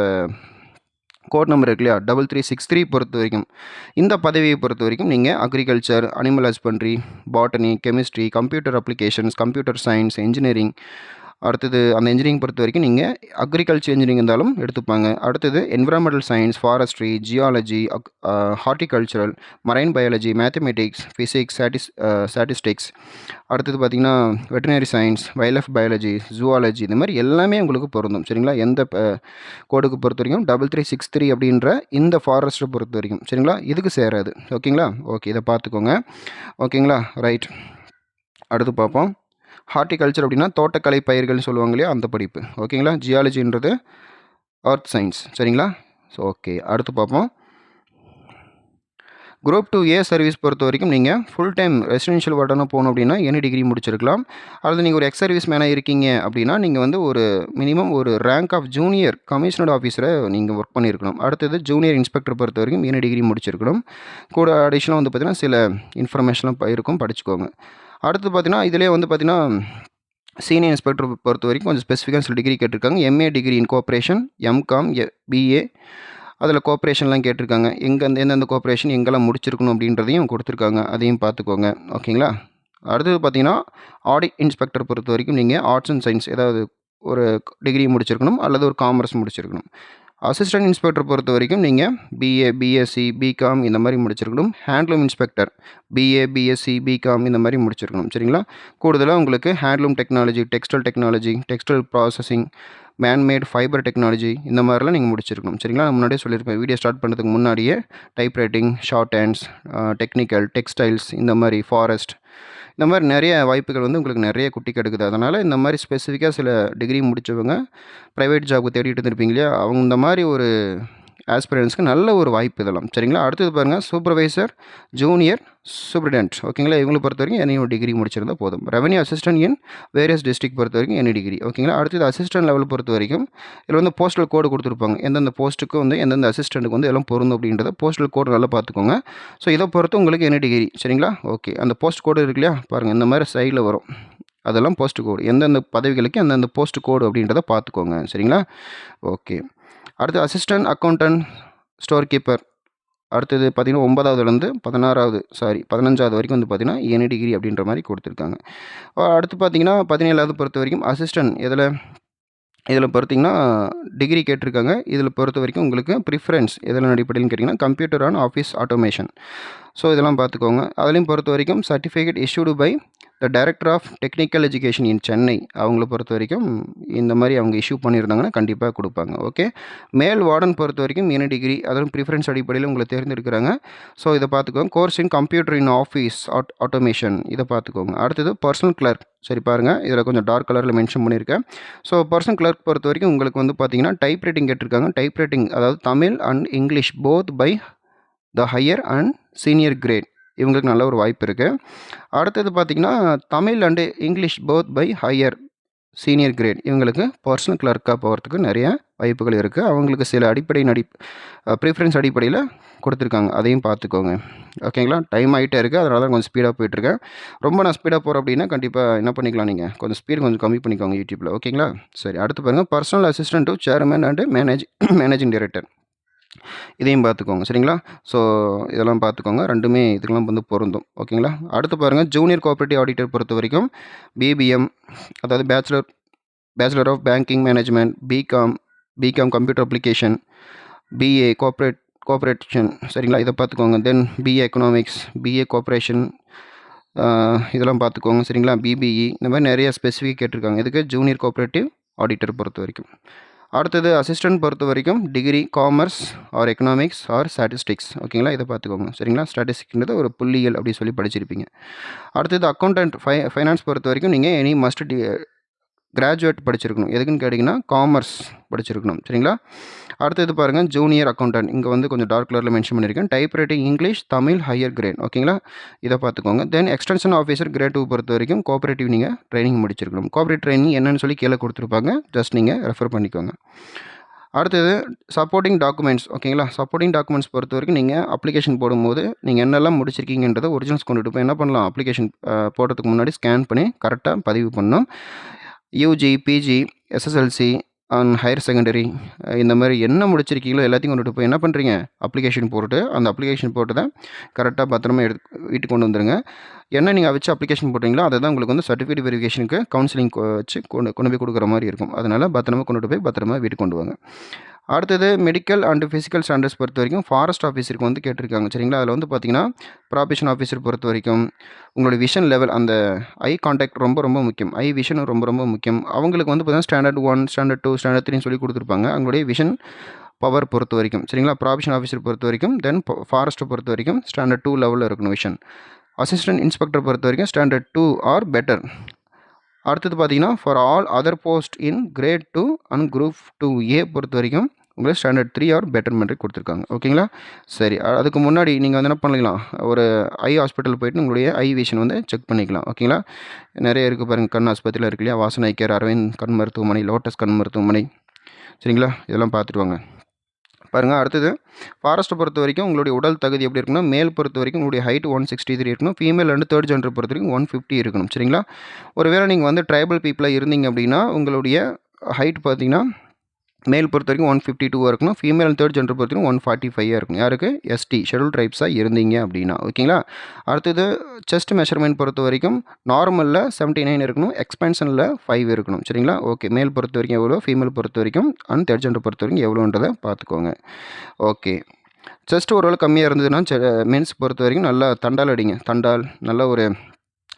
கோட் நம்பர் இருக்கு இல்லையா 3363 பொறுத்த வரைக்கும் இந்த பதவியை பொறுத்த வரைக்கும் நீங்கள் agriculture, animal husbandry, botany, chemistry, computer applications, computer science, engineering, அடுத்தது அந்த இன்ஜினியரிங் பொறுத்த வரைக்கும் நீங்கள் அக்ரிகல்ச்சர் இன்ஜினியரிங் இருந்தாலும் எடுத்துப்பாங்க. அடுத்தது environmental science, forestry, geology, horticultural, marine biology, mathematics, physics, statistics, அடுத்தது பார்த்திங்கன்னா veterinary science, wild life biology, zoology, இந்த மாதிரி எல்லாமே உங்களுக்கு பொருந்தும் சரிங்களா. எந்த கோடுக்கு பொறுத்த வரைக்கும் 3363 அப்படின்ற இந்த ஃபாரஸ்ட்டை பொறுத்த வரைக்கும் சரிங்களா இதுக்கு சேராது. ஓகேங்களா. ஓகே, இதை பார்த்துக்கோங்க. ஓகேங்களா, ரைட். அடுத்து பார்ப்போம். ஹார்டிகல்ச்சர் அப்படின்னா தோட்டக்கலை பயிர்கள்னு சொல்லுவாங்க இல்லையா, அந்த படிப்பு. ஓகேங்களா. ஜியாலஜின்றது எர்த் சயின்ஸ் சரிங்களா. ஸோ ஓகே, அடுத்து பார்ப்போம். குரூப் 2A சர்வீஸ் பொறுத்த வரைக்கும் நீங்கள் ஃபுல் டைம் ரெசிடென்ஷியல் வார்டனாக போகணும் அப்படின்னா எனி டிகிரி முடிச்சிருக்கலாம். அல்லது நீங்கள் ஒரு எக்ஸ் சர்வீஸ் மேனாக இருக்கீங்க அப்படின்னா நீங்கள் வந்து ஒரு மினிமம் ஒரு ரேங்க் ஆஃப் ஜூனியர் கமிஷனர்ட் ஆஃபீஸரை நீங்கள் ஒர்க் பண்ணியிருக்கணும். அடுத்தது ஜூனியர் இன்ஸ்பெக்டர் பொறுத்த வரைக்கும் எனி டிகிரி முடிச்சிருக்கணும். கூட அடிஷ்னலாக வந்து பார்த்திங்கன்னா சில இன்ஃபர்மேஷன்லாம் இருக்கும், படிச்சுக்கோங்க. அடுத்து பார்த்தீங்கன்னா இதிலே வந்து பார்த்தீங்கன்னா சீனியர் இன்ஸ்பெக்டர் பொறுத்த வரைக்கும் கொஞ்சம் ஸ்பெசிஃபிக்காக சில டிகிரி கேட்டிருக்காங்க. MA degree in cooperation, MCom, BA, அதில் கோஆப்ரேஷன்லாம் கேட்டிருக்காங்க. எந்தெந்த கோஆப்ரேஷன் எங்கெல்லாம் முடிச்சிருக்கணும் அப்படின்றதையும் கொடுத்துருக்காங்க, அதையும் பார்த்துக்கோங்க. ஓகேங்களா. அடுத்தது பார்த்தீங்கன்னா ஆடிட் இன்ஸ்பெக்டர் பொறுத்த வரைக்கும் நீங்கள் ஆர்ட்ஸ் அண்ட் சயின்ஸ் ஏதாவது ஒரு டிகிரி முடிச்சிருக்கணும் அல்லது ஒரு காமர்ஸ் முடிச்சிருக்கணும். அசிஸ்டன்ட் இன்ஸ்பெக்டர் பொறுத்த வரைக்கும் நீங்கள் பிஏ, பிஎஸ்சி, பிகாம் இந்த மாதிரி முடிச்சிருக்கணும். Handloom inspector BA, BSc, BCom இந்த மாதிரி முடிச்சிருக்கணும் சரிங்களா. கூடுதலாக உங்களுக்கு handloom technology, textile processing, manmade fibre technology இந்த மாதிரிலாம் நீங்கள் முடிச்சிருக்கணும் சரிங்களா. நான் முன்னாடியே சொல்லியிருப்பேன், வீடியோ ஸ்டார்ட் பண்ணுறதுக்கு முன்னாடியே type writing, short hands, technical, textiles இந்த மாதிரி ஃபாரஸ்ட் இந்த மாதிரி நிறைய வாய்ப்புகள் வந்து உங்களுக்கு நிறைய குட்டி கிடக்குது. அதனால் இந்த மாதிரி ஸ்பெசிஃபிக்காக சில டிகிரி முடித்தவங்க ப்ரைவேட் ஜாபுக்கு தேடிட்டு இருந்திருப்பீங்க இல்லையா, அவங்க இந்த மாதிரி ஒரு ஆஸ்பிரன்ஸ்க்கு நல்ல ஒரு வாய்ப்பு இதெல்லாம் சரிங்களா. அடுத்தது பாருங்கள், சூப்பர்வைசர், ஜூனியர் சூப்பரிடென்ட். ஓகேங்களா. இவங்களை பொறுத்த வரைக்கும் எனி ஒரு டிகிரி முடிச்சிருந்தால் போதும். Revenue assistant in various district பொறுத்த வரைக்கும் எனி டிகிரி. ஓகேங்களா. அடுத்தது அசிஸ்டன்ட் லெவல் பொறுத்த வரைக்கும் இதில் வந்து போஸ்டல் கோடு கொடுத்துருப்பாங்க, எந்தெந்த போஸ்ட்டுக்கு வந்து எந்தெந்த அசிஸ்டண்ட்டுக்கு வந்து எல்லாம் பொருந்தும் அப்படின்றத போஸ்டல் கோடு நல்லா பார்த்துக்கோங்க. ஸோ இதை பொறுத்து உங்களுக்கு எனி டிகிரி சரிங்களா. ஓகே, அந்த போஸ்ட் கோடு இருக்கு இல்லையா, பாருங்கள் இந்த மாதிரி சைடில் வரும், அதெல்லாம் போஸ்ட் கோடு, எந்தெந்த பதவிகளுக்கு எந்தெந்த போஸ்ட் கோடு அப்படின்றத பார்த்துக்கோங்க சரிங்களா. ஓகே, அடுத்து அசிஸ்டன்ட் அக்கௌண்டன்ட், ஸ்டோர் கீப்பர். அடுத்தது பார்த்திங்கன்னா 9வதுலேருந்து 15வது வரைக்கும் வந்து பார்த்திங்கன்னா எனி டிகிரி அப்படின்ற மாதிரி கொடுத்துருக்காங்க. அடுத்து பார்த்திங்கன்னா 17வது பொறுத்த வரைக்கும் அசிஸ்டன்ட் இதில் பார்த்திங்கன்னா டிகிரி கேட்டிருக்காங்க. இதில் பொறுத்த வரைக்கும் உங்களுக்கு ப்ரிஃபரன்ஸ் எதெல்லாம் அடிப்படையில்னு கேட்டிங்கன்னா computer and office automation. So இதெல்லாம் பார்த்துக்கோங்க. அதுலேயும் பொறுத்த வரைக்கும் certificate issued by the director of technical education in Chennai, அவங்கள பொறுத்த வரைக்கும் இந்த மாதிரி அவங்க இஷ்யூ பண்ணியிருந்தாங்கன்னா கண்டிப்பாக கொடுப்பாங்க. ஓகே, மேல் வார்டன் பொறுத்த வரைக்கும் எனி டிகிரி, அதுவும் ப்ரிஃபரன்ஸ் அடிப்படையில் உங்களை தேர்ந்தெடுக்கிறாங்க. ஸோ இதை பார்த்துக்கோங்க. Course in computer in office automation இதை பார்த்துக்கோங்க. அடுத்தது பர்சனல் கிளர்க். சரி பாருங்கள், இதில் கொஞ்சம் டார்க் கலரில் மென்ஷன் பண்ணியிருக்கேன். ஸோ பர்சனல் கிளர்க் பொறுத்த வரைக்கும் உங்களுக்கு வந்து பார்த்தீங்கன்னா டைப் ரைட்டிங் கேட்டிருக்காங்க. டைப் ரைட்டிங் அதாவது Tamil and English both by the higher and senior grade இவங்களுக்கு நல்ல ஒரு வாய்ப்பு இருக்குது. அடுத்தது பார்த்திங்கன்னா Tamil and English both by higher senior grade இவங்களுக்கு பர்சனல் கிளர்க்காக போகிறதுக்கு நிறைய வாய்ப்புகள் இருக்குது. அவங்களுக்கு சில ப்ரிஃபரன்ஸ் அடிப்படையில் கொடுத்துருக்காங்க, அதையும் பார்த்துக்கோங்க. ஓகேங்களா, டைம் ஆகிட்டே இருக்குது, அதனால தான் கொஞ்சம் ஸ்பீடாக போயிட்டுருக்கேன். ரொம்ப நான் ஸ்பீடாக போகிறேன் அப்படின்னா கண்டிப்பாக என்ன பண்ணிக்கலாம், நீங்கள் கொஞ்சம் ஸ்பீடு கொஞ்சம் கம்மி பண்ணிக்கோங்க யூடியூப்பில். ஓகேங்களா, சரி, அடுத்து பாருங்கள் personal assistant to chairman and managing director, இதையும் பார்த்துக்கோங்க. சரிங்களா, ஸோ இதெல்லாம் பார்த்துக்கோங்க, ரெண்டுமே இதுக்கெல்லாம் வந்து பொருந்தும். ஓகேங்களா, அடுத்து பாருங்கள் ஜூனியர் கோஆப்ரேட்டிவ் ஆடிட்டர் பொறுத்த வரைக்கும் பிபிஎம், அதாவது bachelor of banking management, BCom computer application, BA cooperation. சரிங்களா, இதை பார்த்துக்கோங்க. Then BA economics, BA cooperation, இதெல்லாம் பார்த்துக்கோங்க. சரிங்களா, பிபிஇ, இந்த மாதிரி நிறைய ஸ்பெசிஃபிக் கேட்டிருக்காங்க இதுக்கு ஜூனியர் கோஆப்ரேட்டிவ் ஆடிட்டர் பொறுத்த வரைக்கும். அடுத்தது அசிஸ்டன்ட் பொறுத்த வரைக்கும் degree commerce or economics or statistics. ஓகேங்களா, இதை பார்த்துக்கோங்க. சரிங்களா, ஸ்டாட்டிஸ்டிக்ன்றது ஒரு புள்ளியியல் அப்படி சொல்லி படிச்சிருப்பீங்க. அடுத்தது அக்கௌண்டன்ட் ஃபைனான்ஸ் பொறுத்த வரைக்கும் நீங்கள் எனி மஸ்ட் கிராஜுவேட் படிச்சிருக்கணும். எதுக்குன்னு கேட்டிங்கன்னா காமர்ஸ் படிச்சிருக்கணும். சரிங்களா, அடுத்தது பாருங்கள் ஜூனியர் அக்கௌண்டன்ட், இங்கே வந்து கொஞ்சம் டார்க் கலரில் மென்ஷன் பண்ணியிருக்கேன். Type writing English, Tamil higher great. ஓகேங்களா, இதை பார்த்துக்கோங்க. தென் எக்ஸ்டென்ஷன் ஆஃபீஸர் கிரேட் 2 பொறுத்த வரைக்கும் கோஆப்ரேட்டிவ் நீங்கள் ட்ரைனிங் முடிச்சிருக்கணும். கோஆப்ரேட்டிவ் ட்ரைனிங் என்னன்னு சொல்லி கீழே கொடுத்துருப்பாங்க, ஜஸ்ட் நீங்கள் ரெஃபர் பண்ணிக்கோங்க. அடுத்தது சப்போர்ட்டிங் டாக்குமெண்ட்ஸ். ஓகேங்களா, சப்போர்ட்டிங் டாக்குமெண்ட்ஸ் பொறுத்த வரைக்கும் நீங்கள் அப்ளிகேஷன் போடும்போது நீங்கள் என்னெல்லாம் முடிச்சிருக்கீங்கன்றதை ஒரிஜினல்ஸ் கொண்டுட்டு போய் என்ன பண்ணலாம், அப்ளிகேஷன் போடுறதுக்கு முன்னாடி ஸ்கேன் பண்ணி கரெக்டாக பதிவு பண்ணணும். UG, PG, SSLC and higher secondary, இந்த மாதிரி என்ன முடிச்சிருக்கீங்களோ எல்லாத்தையும் கொண்டுட்டு போய் என்ன பண்ணுறீங்க, அப்ளிகேஷன் போட்டு அந்த அப்ளிகேஷன் போட்டு தான் கரெக்டாக பத்திரமா வீட்டுக்கு கொண்டு வந்துடுங்க. என்ன நீங்கள் வச்சு அப்ளிகேஷன் போட்டிங்களோ அதை தான் உங்களுக்கு வந்து சர்டிஃபிகேட் வெரிஃபிகேஷனுக்கு கவுன்சிலிங் வச்சு கொண்டு போய் கொடுக்குற மாதிரி இருக்கும். அதனால் பத்திரமா கொண்டுட்டு போய் பத்திரமா வீட்டுக்கு கொண்டு வாங்க. அடுத்தது மெடிக்கல் அண்ட் ஃபிசிக்கல் ஸ்டாண்டர்ட்ஸ் பொறுத்த வரைக்கும் ஃபாரஸ்ட் ஆஃபீஸருக்கு வந்து கேட்டிருக்காங்க. சரிங்களா, அதில் வந்து பார்த்தீங்கன்னா ப்ராபேஷன் ஆஃபீஸர் பொறுத்த வரைக்கும் உங்களோட விஷன் லெவல், அந்த ஐ கான்டாக்ட் ரொம்ப ரொம்ப முக்கியம், ஐ விஷனும் ரொம்ப ரொம்ப முக்கியம். அவங்களுக்கு வந்து பார்த்தீங்கன்னா ஸ்டாண்டர்ட் 1, ஸ்டாண்டர்ட் 2, ஸ்டாண்டர்ட் 3 சொல்லி கொடுத்துருப்பாங்க அவங்களுடைய விஷன் பவர் பொறுத்த வரைக்கும். சரிங்களா, ப்ராபேஷன் ஆஃபீஸர் பொறுத்த வரைக்கும். தென் ஃபாரஸ்ட்டை பொறுத்த வரைக்கும் ஸ்டாண்டர்ட் 2 லெவலில் இருக்கணும் விஷன். அசிஸ்டன்ட் இன்ஸ்பெக்டர் பொறுத்த வரைக்கும் ஸ்டாண்டர்ட் 2 ஆர் பெட்டர். அடுத்தது பார்த்தீங்கன்னா for all other post in grade 2 and group 2A பொறுத்த வரைக்கும் உங்களுக்கு ஸ்டாண்டர்ட் 3 ஆர் பெட்டர் மெட்ரிக் கொடுத்துருக்காங்க. ஓகேங்களா, சரி, அதுக்கு முன்னாடி நீங்கள் வந்து என்ன பண்ணிக்கலாம், ஒரு ஐ ஹாஸ்பிட்டல் போய்ட்டு உங்களுடைய ஐ விஷன் வந்து செக் பண்ணிக்கலாம். ஓகேங்களா, நிறைய இருக்குது பாருங்கள், கண் ஆஸ்பத்திரியில் இருக்கு இல்லையா, வாசன் ஐ கேர், அரவிந்த் கண் மருத்துவமனை, லோட்டஸ் கண் மருத்துவமனை. சரிங்களா, இதெல்லாம் பார்த்துட்டு வாங்க. பாருங்கள், அடுத்தது ஃபாரஸ்ட்டை பொறுத்த வரைக்கும் உங்களுடைய உடல் தகுதி எப்படி இருக்குன்னா, மேல் பொறுத்த வரைக்கும் உங்களுடைய ஹைட் 163 இருக்கணும், ஃபீமேல் அண்ட் தேர்ட் ஜெண்டர் பொறுத்த வரைக்கும் 150 இருக்கணும். சரிங்களா, ஒருவேளை நீங்கள் வந்து ட்ரைபல் பீப்புளாக இருந்தீங்க அப்படின்னா உங்களுடைய ஹைட் பார்த்தீங்கன்னா மேல் பொறுத்த வரைக்கும் 152 இருக்கணும், ஃபீமேல் அண்ட் தேர்ட் ஜெண்டர் பொறுத்த வரைக்கும் 145 இருக்கும். யாருக்கு, எஸ்டி ஷெட்யூல் ட்ரைப்ஸாக இருந்தீங்க அப்படின்னா. ஓகேங்களா, அடுத்தது செஸ்ட் மெஷர்மெண்ட் பொறுத்த வரைக்கும் நார்மலில் 79 இருக்கணும், எக்ஸ்பென்ஷனில் 5 இருக்கணும். சரிங்களா, ஓகே, மேல் பொறுத்த வரைக்கும் எவ்வளோ, ஃபீமேல் பொறுத்த வரைக்கும் அண்ட் தேர்ட் ஜெண்டர் பொறுத்த வரைக்கும் எவ்வளோன்றதை பார்த்துக்கோங்க. ஓகே, செஸ்ட் ஓரளவு கம்மியாக இருந்ததுன்னா மென்ஸ் பொறுத்த வரைக்கும் நல்லா தண்டால் அடிங்க, தண்டால் நல்ல ஒரு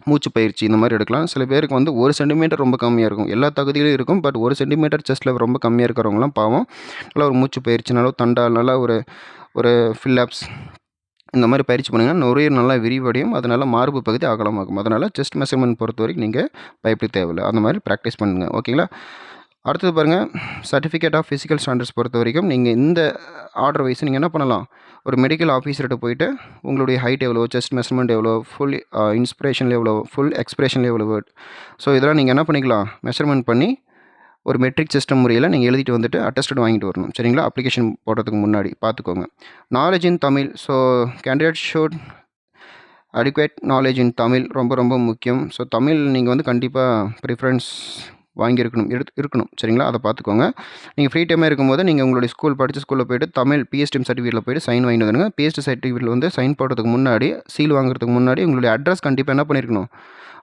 மூச்சு பயிற்சி இந்த மாதிரி எடுக்கலாம். சில பேருக்கு வந்து 1 சென்டிமீட்டர் ரொம்ப கம்மியாக இருக்கும், எல்லா தகுதியிலும் இருக்கும், பட் 1 சென்டிமீட்டர் செஸ்ட்டில் ரொம்ப கம்மியாக இருக்கிறவங்களாம் பாவம் நல்லா ஒரு மூச்சு பயிற்சி, நல்லா தண்டால், நல்லா ஒரு ஃபில்லப்ஸ் இந்த மாதிரி பயிற்சி பண்ணிங்கன்னா நுரையீரல் நல்லா விரிவடையும், அதனால் மார்பு பகுதி அகலமாகும். அதனால் செஸ்ட் மெஷர்மெண்ட் பொறுத்த வரைக்கும் நீங்கள் பயப்பட தேவையில்லை, அந்த மாதிரி ப்ராக்டிஸ் பண்ணுங்கள். ஓகேங்களா, அடுத்தது பாருங்கள் சர்டிஃபிகேட் ஆஃப் ஃபிசிக்கல் ஸ்டாண்டர்ட்ஸ் பொறுத்த வரைக்கும் நீங்கள் இந்த ஆர்டர் வைஸ் நீங்கள் என்ன பண்ணலாம், ஒரு மெடிக்கல் ஆஃபீஸர்கிட்ட போயிட்டு உங்களுடைய ஹைட் எவ்வளோ, செஸ்ட் மெஷர்மெண்ட் எவ்வளோ, ஃபுல் இன்ஸ்பிரேஷனில் எவ்வளோ, ஃபுல் எக்ஸ்பிரேஷனில் எவ்வளோ, ஸோ இதெல்லாம் நீங்கள் என்ன பண்ணிக்கலாம், மெஷர்மெண்ட் பண்ணி ஒரு மெட்ரிக் சிஸ்டம் முறையில் நீங்கள் எழுதிட்டு வந்துட்டு அட்டஸ்டட் வாங்கிட்டு வரணும். சரிங்களா, அப்ளிகேஷன் போடுறதுக்கு முன்னாடி பார்த்துக்கோங்க. Knowledge in Tamil, so candidate should adequate knowledge in Tamil ரொம்ப ரொம்ப முக்கியம். ஸோ தமிழ் நீங்கள் வந்து கண்டிப்பாக ப்ரிஃபரன்ஸ் வாங்கியிருக்கணும், இருக்கணும். சரிங்களா, அதை பார்த்துக்கோங்க. நீங்கள் ஃப்ரீ டைமாக இருக்கும்போது நீங்கள் உங்களுடைய படித்த ஸ்கூலில் போய்ட்டு தமிழ் பிஎஸ்டிஎம் சர்டிஃபிகேட்டில் போய்ட்டு சைன் வாங்கிட்டு வந்துடுங்க. பிஎஸ்டி சர்டிஃபிகேட்டில் வந்து சைன் போடுறதுக்கு முன்னாடி, சீல் வாங்குறதுக்கு முன்னாடி உங்களுடைய அட்ரஸ் கண்டிப்பாக என்ன பண்ணியிருக்கணும்,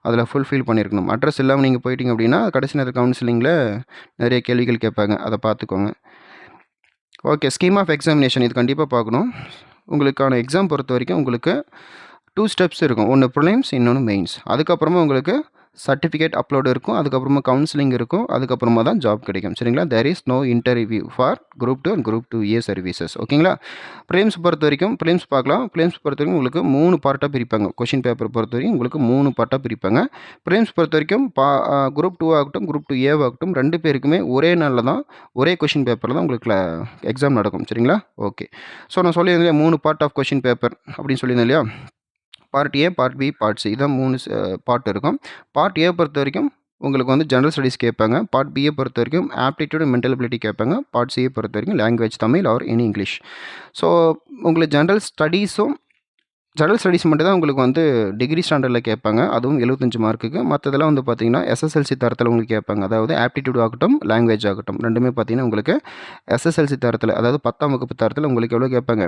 அதில் ஃபுல்ஃபில் பண்ணியிருக்கணும். அட்ரஸ் இல்லாமல் நீங்கள் போயிட்டீங்க அப்படின்னா கடைசி நேரத்தில் கவுன்சிலிங்கில் நிறைய கேள்விகள் கேட்பாங்க, அதை பார்த்துக்கோங்க. ஓகே, ஸ்கீம் ஆஃப் எக்ஸாமினேஷன் இது கண்டிப்பாக பார்க்கணும். உங்களுக்கான எக்ஸாம் பொறுத்த வரைக்கும் உங்களுக்கு 2 ஸ்டெப்ஸ் இருக்கும், ஒன்று ப்ரிலிம்ஸ், இன்னொன்று மெயின்ஸ். அதுக்கப்புறமா உங்களுக்கு சர்டிஃபிகேட் அப்லோடு இருக்கும், அதுக்கப்புறமா கவுன்சிலிங் இருக்கும், அதுக்கப்புறமா தான் ஜாப் கிடைக்கும். சரிங்களா, there is no interview for group 2 and group 2A services. ஓகேங்களா, ப்ரிலிம்ஸ் பொறுத்த வரைக்கும் ப்ரிலிம்ஸ் பார்க்கலாம். ப்ரிலிம்ஸ் பொறுத்த வரைக்கும் உங்களுக்கு 3 பார்ட்டாக பிரிப்பாங்க. கொஷின் பேப்பர் பொறுத்த வரைக்கும் உங்களுக்கு 3 பார்ட்டாக பிரிப்பாங்க. ப்ரிலிம்ஸ் பொறுத்த வரைக்கும் குரூப் 2 ஆகட்டும் குரூப் 2A ஆகட்டும் 2 பேருக்குமே ஒரே நாளில் தான் ஒரே கொஷின் பேப்பரில் தான் உங்களுக்கு எக்ஸாம் நடக்கும். சரிங்களா, ஓகே. ஸோ நான் சொல்லியிருந்தேன் 3 பார்ட் ஆஃப் கொஷின் பேப்பர் அப்படின்னு சொல்லியிருந்தேன் இல்லையா. Part A, part B, part C இதான் 3 பார்ட் இருக்கும். பார்ட் ஏ பொறுத்த வரைக்கும் உங்களுக்கு வந்து ஜெனரல் ஸ்டடீஸ் கேட்பாங்க. பார்ட் பியை பொறுத்த வரைக்கும் ஆப்டிடியூட், மென்டல் எபிலிட்டி கேட்பாங்க. பார்ட் சியை பொறுத்த வரைக்கும் language Tamil or any English. So உங்களுக்கு ஜெனரல் ஸ்டடீஸ் மட்டும் தான் உங்களுக்கு வந்து டிகிரி ஸ்டாண்டர்டில் கேட்பாங்க. அதுவும் 75 மார்க்குக்கு. மற்றதெல்லாம் வந்து பார்த்தீங்கன்னா எஸ்எஸ்எல்சி தரத்தில் உங்களுக்கு கேட்பாங்க. அதாவது ஆப்டிடியூட் ஆகட்டும், லாங்குவேஜ் ஆகட்டும், ரெண்டுமே பார்த்தீங்கன்னா உங்களுக்கு எஸ்எஸ்எல்சி தரத்தில், அதாவது 10ஆம் வகுப்பு தரத்தில் உங்களுக்கு எவ்வளோ கேட்பாங்க?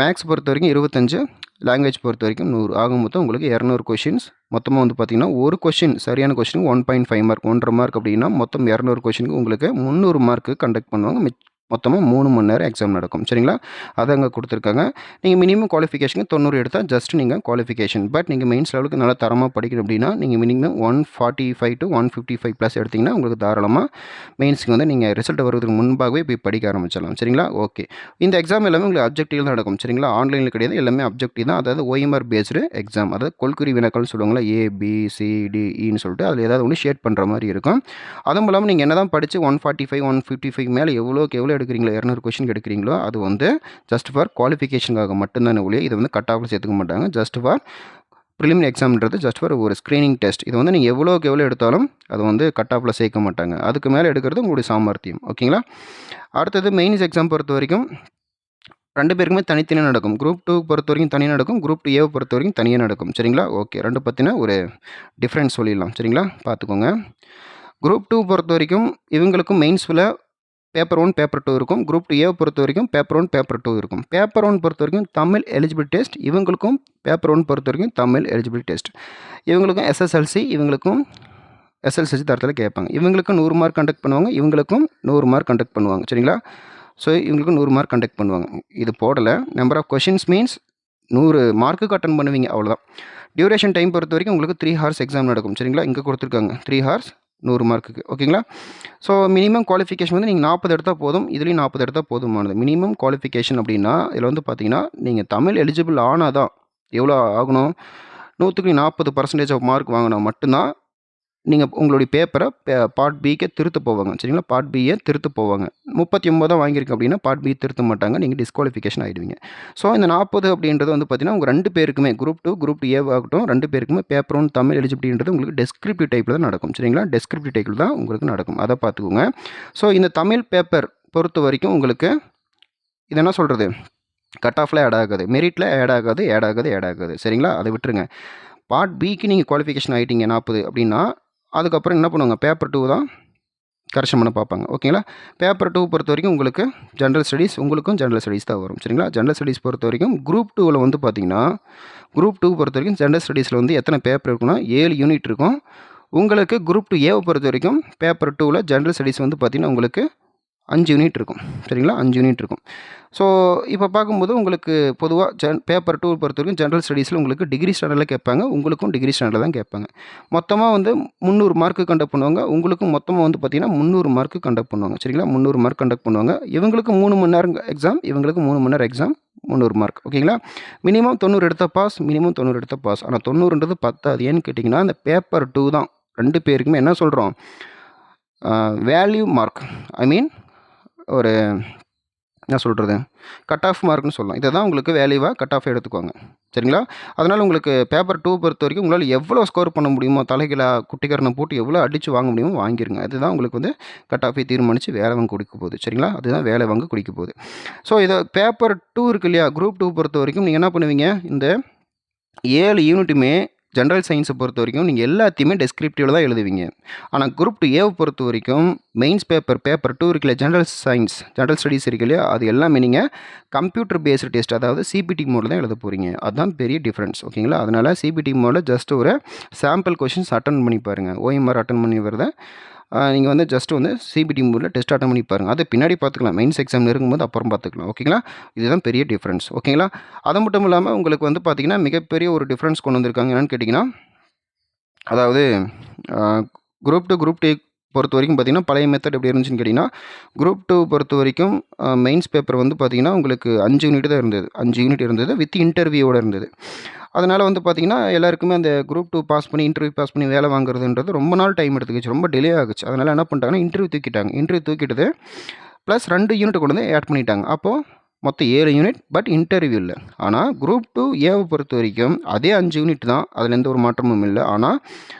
மேக்ஸ் பொறுத்த வரைக்கும் 25, லாங்குவேஜ் பொறுத்த வரைக்கும் 100. ஆக மொத்தம் உங்களுக்கு 200 கொஷின்ஸ். மொத்தமாக வந்து பார்த்தீங்கன்னா ஒரு கொஷின் சரியான கொஷினுக்கு 1.5 மார்க், 1.5 மார்க் அப்படின்னா மொத்தம் 200 கொஷினுக்கு உங்களுக்கு 300 மார்க்கு கண்டக்ட் பண்ணுவாங்க. மொத்தமாக 3 மணி நேரம் எக்ஸாம் நடக்கும். சரிங்களா? அதை அங்கே கொடுத்துருக்காங்க. நீங்கள் மினிமம் குவாலிஃபிகேஷனுக்கு 90 எடுத்தால் ஜஸ்ட் நீங்கள் குவாலிஃபிகேஷன். பட் நீங்கள் மெயின்ஸ் லெவலுக்கு நல்லா தரமாக படிக்கணும் அப்படின்னா நீங்கள் மினிமம் 145 to 155 ப்ளஸ் எடுத்திங்கன்னா உங்களுக்கு தாராளமாக மெயின்ஸுக்கு வந்து நீங்கள் ரிசல்ட் வருவதற்கு முன்பாகவே போய் படிக்க ஆரம்பிச்சிடலாம். சரிங்களா? ஓகே. இந்த எக்ஸாம் எல்லாமே உங்களுக்கு அப்ஜெக்டிவ் தான் நடக்கும். சரிங்களா? ஆன்லைனில் கிடையாது, எல்லாமே அப்ஜெக்டிவ் தான். அதாவது OMR பேஸ்டு எக்ஸாம். அதாவது கொள்குறி வினாக்கள்னு சொல்லுவாங்களா, ABCDEன்னு சொல்லிட்டு அதில் ஏதாவது ஒன்று ஷேட் பண்ணுற மாதிரி இருக்கும். அதுவும் இல்லாமல் நீங்கள் என்ன தான் படித்து 145, 155 மேலே எவ்வளோக்கு எவ்வளோ எடுக்கிறீங்களோ, 200 கொஷின் எடுக்கிறீங்களோ அது வந்து ஜஸ்ட் ஃபார் குவாலிஃபிகேஷனுக்காக மட்டும்தான் ஒழிய இது வந்து கட் ஆஃபில் சேர்த்துக்க மாட்டாங்க. ஜஸ்ட் ஃபார் ப்ரிலிமினரி எக்ஸாம்ன்றது ஜஸ்ட் ஃபார் ஒரு ஸ்க்ரீனிங் டெஸ்ட். இது வந்து நீங்கள் எவ்வளோக்கு எவ்வளோ எடுத்தாலும் அது வந்து கட் ஆஃபில் சேர்க்க மாட்டாங்க. அதுக்கு மேலே எடுக்கிறது உங்களுடைய சாமர்த்தியம். ஓகேங்களா? அடுத்தது மெயின்ஸ் எக்ஸாம் பொறுத்த வரைக்கும் 2 பேருக்குமே தனித்தனியாக நடக்கும். குரூப் 2 பொறுத்த வரைக்கும் தனியாக நடக்கும். குரூப் 2 ஏவை பொறுத்த வரைக்கும் தனியாக நடக்கும். சரிங்களா? ஓகே. 2 பற்றின ஒரு டிஃப்ரென்ஸ் சொல்லிடலாம். சரிங்களா? பார்த்துக்கோங்க. குரூப் 2 பொறுத்த வரைக்கும் இவங்களுக்கும் மெயின்ஸில் பேப்பர் 1, பேப்பர் 2 இருக்கும். குரூப் 2 ஏவை பொறுத்த வரைக்கும் பேப்பர் 1, பேப்பர் 2 இருக்கும். பேப்பர் 1 பொறுத்த வரைக்கும் தமிழ் எலிஜிபிலிட்டி டெஸ்ட். இவங்களுக்கும் பேப்பர் 1 பொறுத்த வரைக்கும் தமிழ் எலிஜிபிலிட்டி டெஸ்ட். இவங்களுக்கும் SSLC, இவங்களுக்கும் SSLC தரத்தில் கேட்பாங்க. இவங்களுக்கும் 100 மார்க் கண்டக்ட் பண்ணுவாங்க, இவங்களுக்கும் 100 மார்க் கண்டக்ட் பண்ணுவாங்க. சரிங்களா? ஸோ இவங்களுக்கும் 100 மார்க் கண்டக்ட் பண்ணுவாங்க. இது போடலை. நம்பர் ஆஃப் கொஷின்ஸ் மீன்ஸ் 100 மார்க்குக்கு அட்டன் பண்ணுவீங்க, அவ்வளோதான். டியூரேஷன் டைம் பொறுத்த வரைக்கும் உங்களுக்கு 3 ஹார்ஸ் எக்ஸாம் நடக்கும். சரிங்களா? இங்கே கொடுத்துருக்காங்க 3 ஹார்ஸ் 100 மார்க்குக்கு. ஓகேங்களா? ஸோ மினிமம் குவாலிஃபிகேஷன் வந்து நீங்கள் 40 எடுத்தால் போதும். இதுலேயும் 40 எடுத்தால் போதுமானது. மினிமம் குவாலிஃபிகேஷன் அப்படின்னா இதில் வந்து பார்த்தீங்கன்னா நீங்கள் தமிழ் எலிஜிபிள் ஆனால் தான் எவ்வளோ ஆகணும்? 100க்கு 40% ஆஃப் மார்க் வாங்கினா மட்டும்தான் நீங்கள் உங்களுடைய பேப்பரை பார்ட் பிக்கு திருத்த போவாங்க. சரிங்களா? பார்ட் பியை திருத்த போவாங்க. 39 தான் வாங்கியிருக்கு அப்படின்னா பார்ட் பி திருத்த மாட்டாங்க. நீங்கள் டிஸ்குவாலிஃபிகேஷன் ஆகிடுவீங்க. ஸோ இந்த 40 அப்படின்றது வந்து பார்த்தீங்கன்னா உங்கள் 2 பேருக்குமே குரூப் 2, குரூப் 2 ஏவாகட்டும் 2 பேருக்குமே பேப்பர் 1 தமிழ் எலிஜிபிலிட்டின்றது உங்களுக்கு டெஸ்கிரிப்டிவ் டைப்பில் தான் நடக்கும். சரிங்களா? டெஸ்கிரிப்டிவ் டைப்பில் தான் உங்களுக்கு நடக்கும். அதை பார்த்துக்கோங்க. ஸோ இந்த தமிழ் பேப்பர் பொறுத்த வரைக்கும் உங்களுக்கு இது என்ன சொல்கிறது, கட் ஆஃபில் ஆட் ஆகாது, மெரிட்டில் ஆட் ஆகாது. சரிங்களா? அதை விட்டுருங்க. பார்ட் பிக்கு நீங்கள் குவாலிஃபிகேஷன் ஆகிட்டீங்க 40 அப்படின்னா அதுக்கப்புறம் என்ன பண்ணுவாங்க, பேப்பர் 2 தான் கரெக்ஷன் பண்ண பார்ப்பாங்க. ஓகேங்களா? பேப்பர் 2 பொறுத்த வரைக்கும் உங்களுக்கு ஜென்ரல் ஸ்டடீஸ், உங்களுக்கும் ஜென்ரல் ஸ்டடீஸ் தான் வரும். சரிங்களா? ஜென்ரல் ஸ்டடீஸ் பொறுத்த வரைக்கும் குரூப் 2வில் வந்து பார்த்தீங்கன்னா குரூப் 2 பொறுத்த வரைக்கும் ஜென்ரல் ஸ்டடீஸில் வந்து எத்தனை பேப்பர் இருக்குன்னா 7 யூனிட் இருக்கும். உங்களுக்கு குரூப் 2 ஏவை பொறுத்த வரைக்கும் பேப்பர் 2வில் ஜென்ரல் ஸ்டடீஸ் வந்து பார்த்தீங்கன்னா உங்களுக்கு 5 யூனிட் இருக்கும். சரிங்களா? 5 யூனிட் இருக்கும். ஸோ இப்போ பார்க்கும்போது உங்களுக்கு பொதுவாக பேப்பர் 2 பொறுத்த வரைக்கும் ஜென்ரல் ஸ்டடீஸில் உங்களுக்கு டிகிரி ஸ்டாண்டர்டில் கேட்பாங்க, உங்களுக்கும் டிகிரி ஸ்டாண்டர்டில் தான் கேட்பாங்க. மொத்தமாக வந்து 300 மார்க்கு கண்டக்ட் பண்ணுவாங்க. உங்களுக்கும் மொத்தமாக வந்து பார்த்தீங்கன்னா 300 மார்க்கு கண்டக்ட் பண்ணுவாங்க. சரிங்களா? 300 மார்க் கண்டக்ட் பண்ணுவாங்க. இவங்களுக்கு 3 மணி நேரம் எக்ஸாம், இவங்களுக்கு 3 மணி நேரம் எக்ஸாம், 300 மார்க். ஓகேங்களா? மினிமம் 90 எடுத்தால் பாஸ், மினிமம் 90 எடுத்தால் பாஸ். ஆனால் 90ன்றது பத்தாது. ஏன்னு கேட்டிங்கன்னா இந்த பேப்பர் 2 தான் 2 பேருக்குமே என்ன சொல்கிறோம், வேல்யூ மார்க், ஐ மீன் ஒரு என்ன சொல்கிறது, கட் ஆஃப் மார்க்னு சொல்லலாம். இதை தான் உங்களுக்கு வேல்யூவாக கட் ஆஃப் எடுத்துக்குவாங்க. சரிங்களா? அதனால் உங்களுக்கு பேப்பர் 2 பொறுத்த வரைக்கும் உங்களால் எவ்வளோ ஸ்கோர் பண்ண முடியுமோ, தலைகளாக குட்டிக்கரணை போட்டு எவ்வளோ அடித்து வாங்க முடியுமோ வாங்கிருங்க. அதுதான் உங்களுக்கு வந்து கட் ஆஃபை தீர்மானித்து வேலை வாங்க குடிக்க போகுது. சரிங்களா? அதுதான் வேலை வாங்க குடிக்க போகுது. ஸோ இதை பேப்பர் 2 இருக்கு இல்லையா, குரூப் 2 பொறுத்த வரைக்கும் நீங்கள் என்ன பண்ணுவீங்க, இந்த 7 யூனிட்டுமே ஜென்ரல் சயின்ஸை பொறுத்த வரைக்கும் நீங்கள் எல்லாத்தையுமே டெஸ்கிரிப்டிவில் தான் எழுதுவீங்க. ஆனால் குரூப் 2 ஏவை பொறுத்த வரைக்கும் மெயின்ஸ் பேப்பர் 2 இருக்குல்ல, ஜென்ரல் சயின்ஸ், ஜென்ரல் ஸ்டடீஸ் இருக்கு இல்லையா, அது எல்லாமே நீங்கள் கம்ப்யூட்டர் பேஸ்டு டெஸ்ட், அதாவது சிபிடி மோடில் தான் எழுத போகிறீங்க. அதுதான் பெரிய டிஃப்ரென்ஸ். ஓகேங்களா? அதனால் சிபிடி மோடில் ஜஸ்ட் ஒரு சாம்பிள் கொஷின்ஸ் அட்டன் பண்ணி பாருங்கள். OMR அட்டன் பண்ணி வரதை நீங்கள் வந்து ஜஸ்ட் வந்து சிபிடி மோடில் டெஸ்ட் அட்டன் பண்ணி பாருங்கள். அது பின்னாடி பார்த்துக்கலாம், மெயின்ஸ் எக்ஸாம் இருக்கும்போது அப்புறம் பார்த்துக்கலாம். ஓகேங்களா? இதுதான் பெரிய டிஃப்ரென்ஸ். ஓகேங்களா? அது மட்டும் இல்லாமல் உங்களுக்கு வந்து பார்த்திங்கன்னா மிகப்பெரிய ஒரு டிஃப்ரென்ஸ் கொண்டு வந்திருக்காங்க. என்னென்னு கேட்டிங்கன்னா, அதாவது குரூப் 2 பொறுத்த வரைக்கும் பார்த்திங்கன்னா பழைய மெத்தட் எப்படி இருந்துச்சுன்னு கேட்டிங்கன்னா, குரூப் 2 பொறுத்த வரைக்கும் மெயின்ஸ் பேப்பர் வந்து பார்த்திங்கன்னா உங்களுக்கு 5 யூனிட் தான் இருந்தது. 5 யூனிட் இருந்தது வித் இன்டர்வியூவோடு இருந்தது. அதனால் வந்து பார்த்திங்கன்னா எல்லாருக்குமே அந்த குரூப் 2 பாஸ் பண்ணி இன்டர்வியூ பாஸ் பண்ணி வேலை வாங்குறதுன்றது ரொம்ப நாள் டைம் எடுத்துக்கிச்சு, ரொம்ப டிலே ஆகுச்சு. அதனால் என்ன பண்ணிட்டாங்கன்னா இன்டர்வியூ தூக்கிட்டாங்க. இன்டர்வியூ தூக்கிட்டது ப்ளஸ் 2 யூனிட் கொண்டு வந்து ஆட் பண்ணிட்டாங்க. அப்போது மொத்தம் 7 யூனிட் பட் இன்டர்வியூ இல்லை. ஆனால் குரூப் 2 ஏவை பொறுத்த வரைக்கும் அதே 5 யூனிட் தான், அதில் எந்த ஒரு மாற்றமும் இல்லை. ஆனால்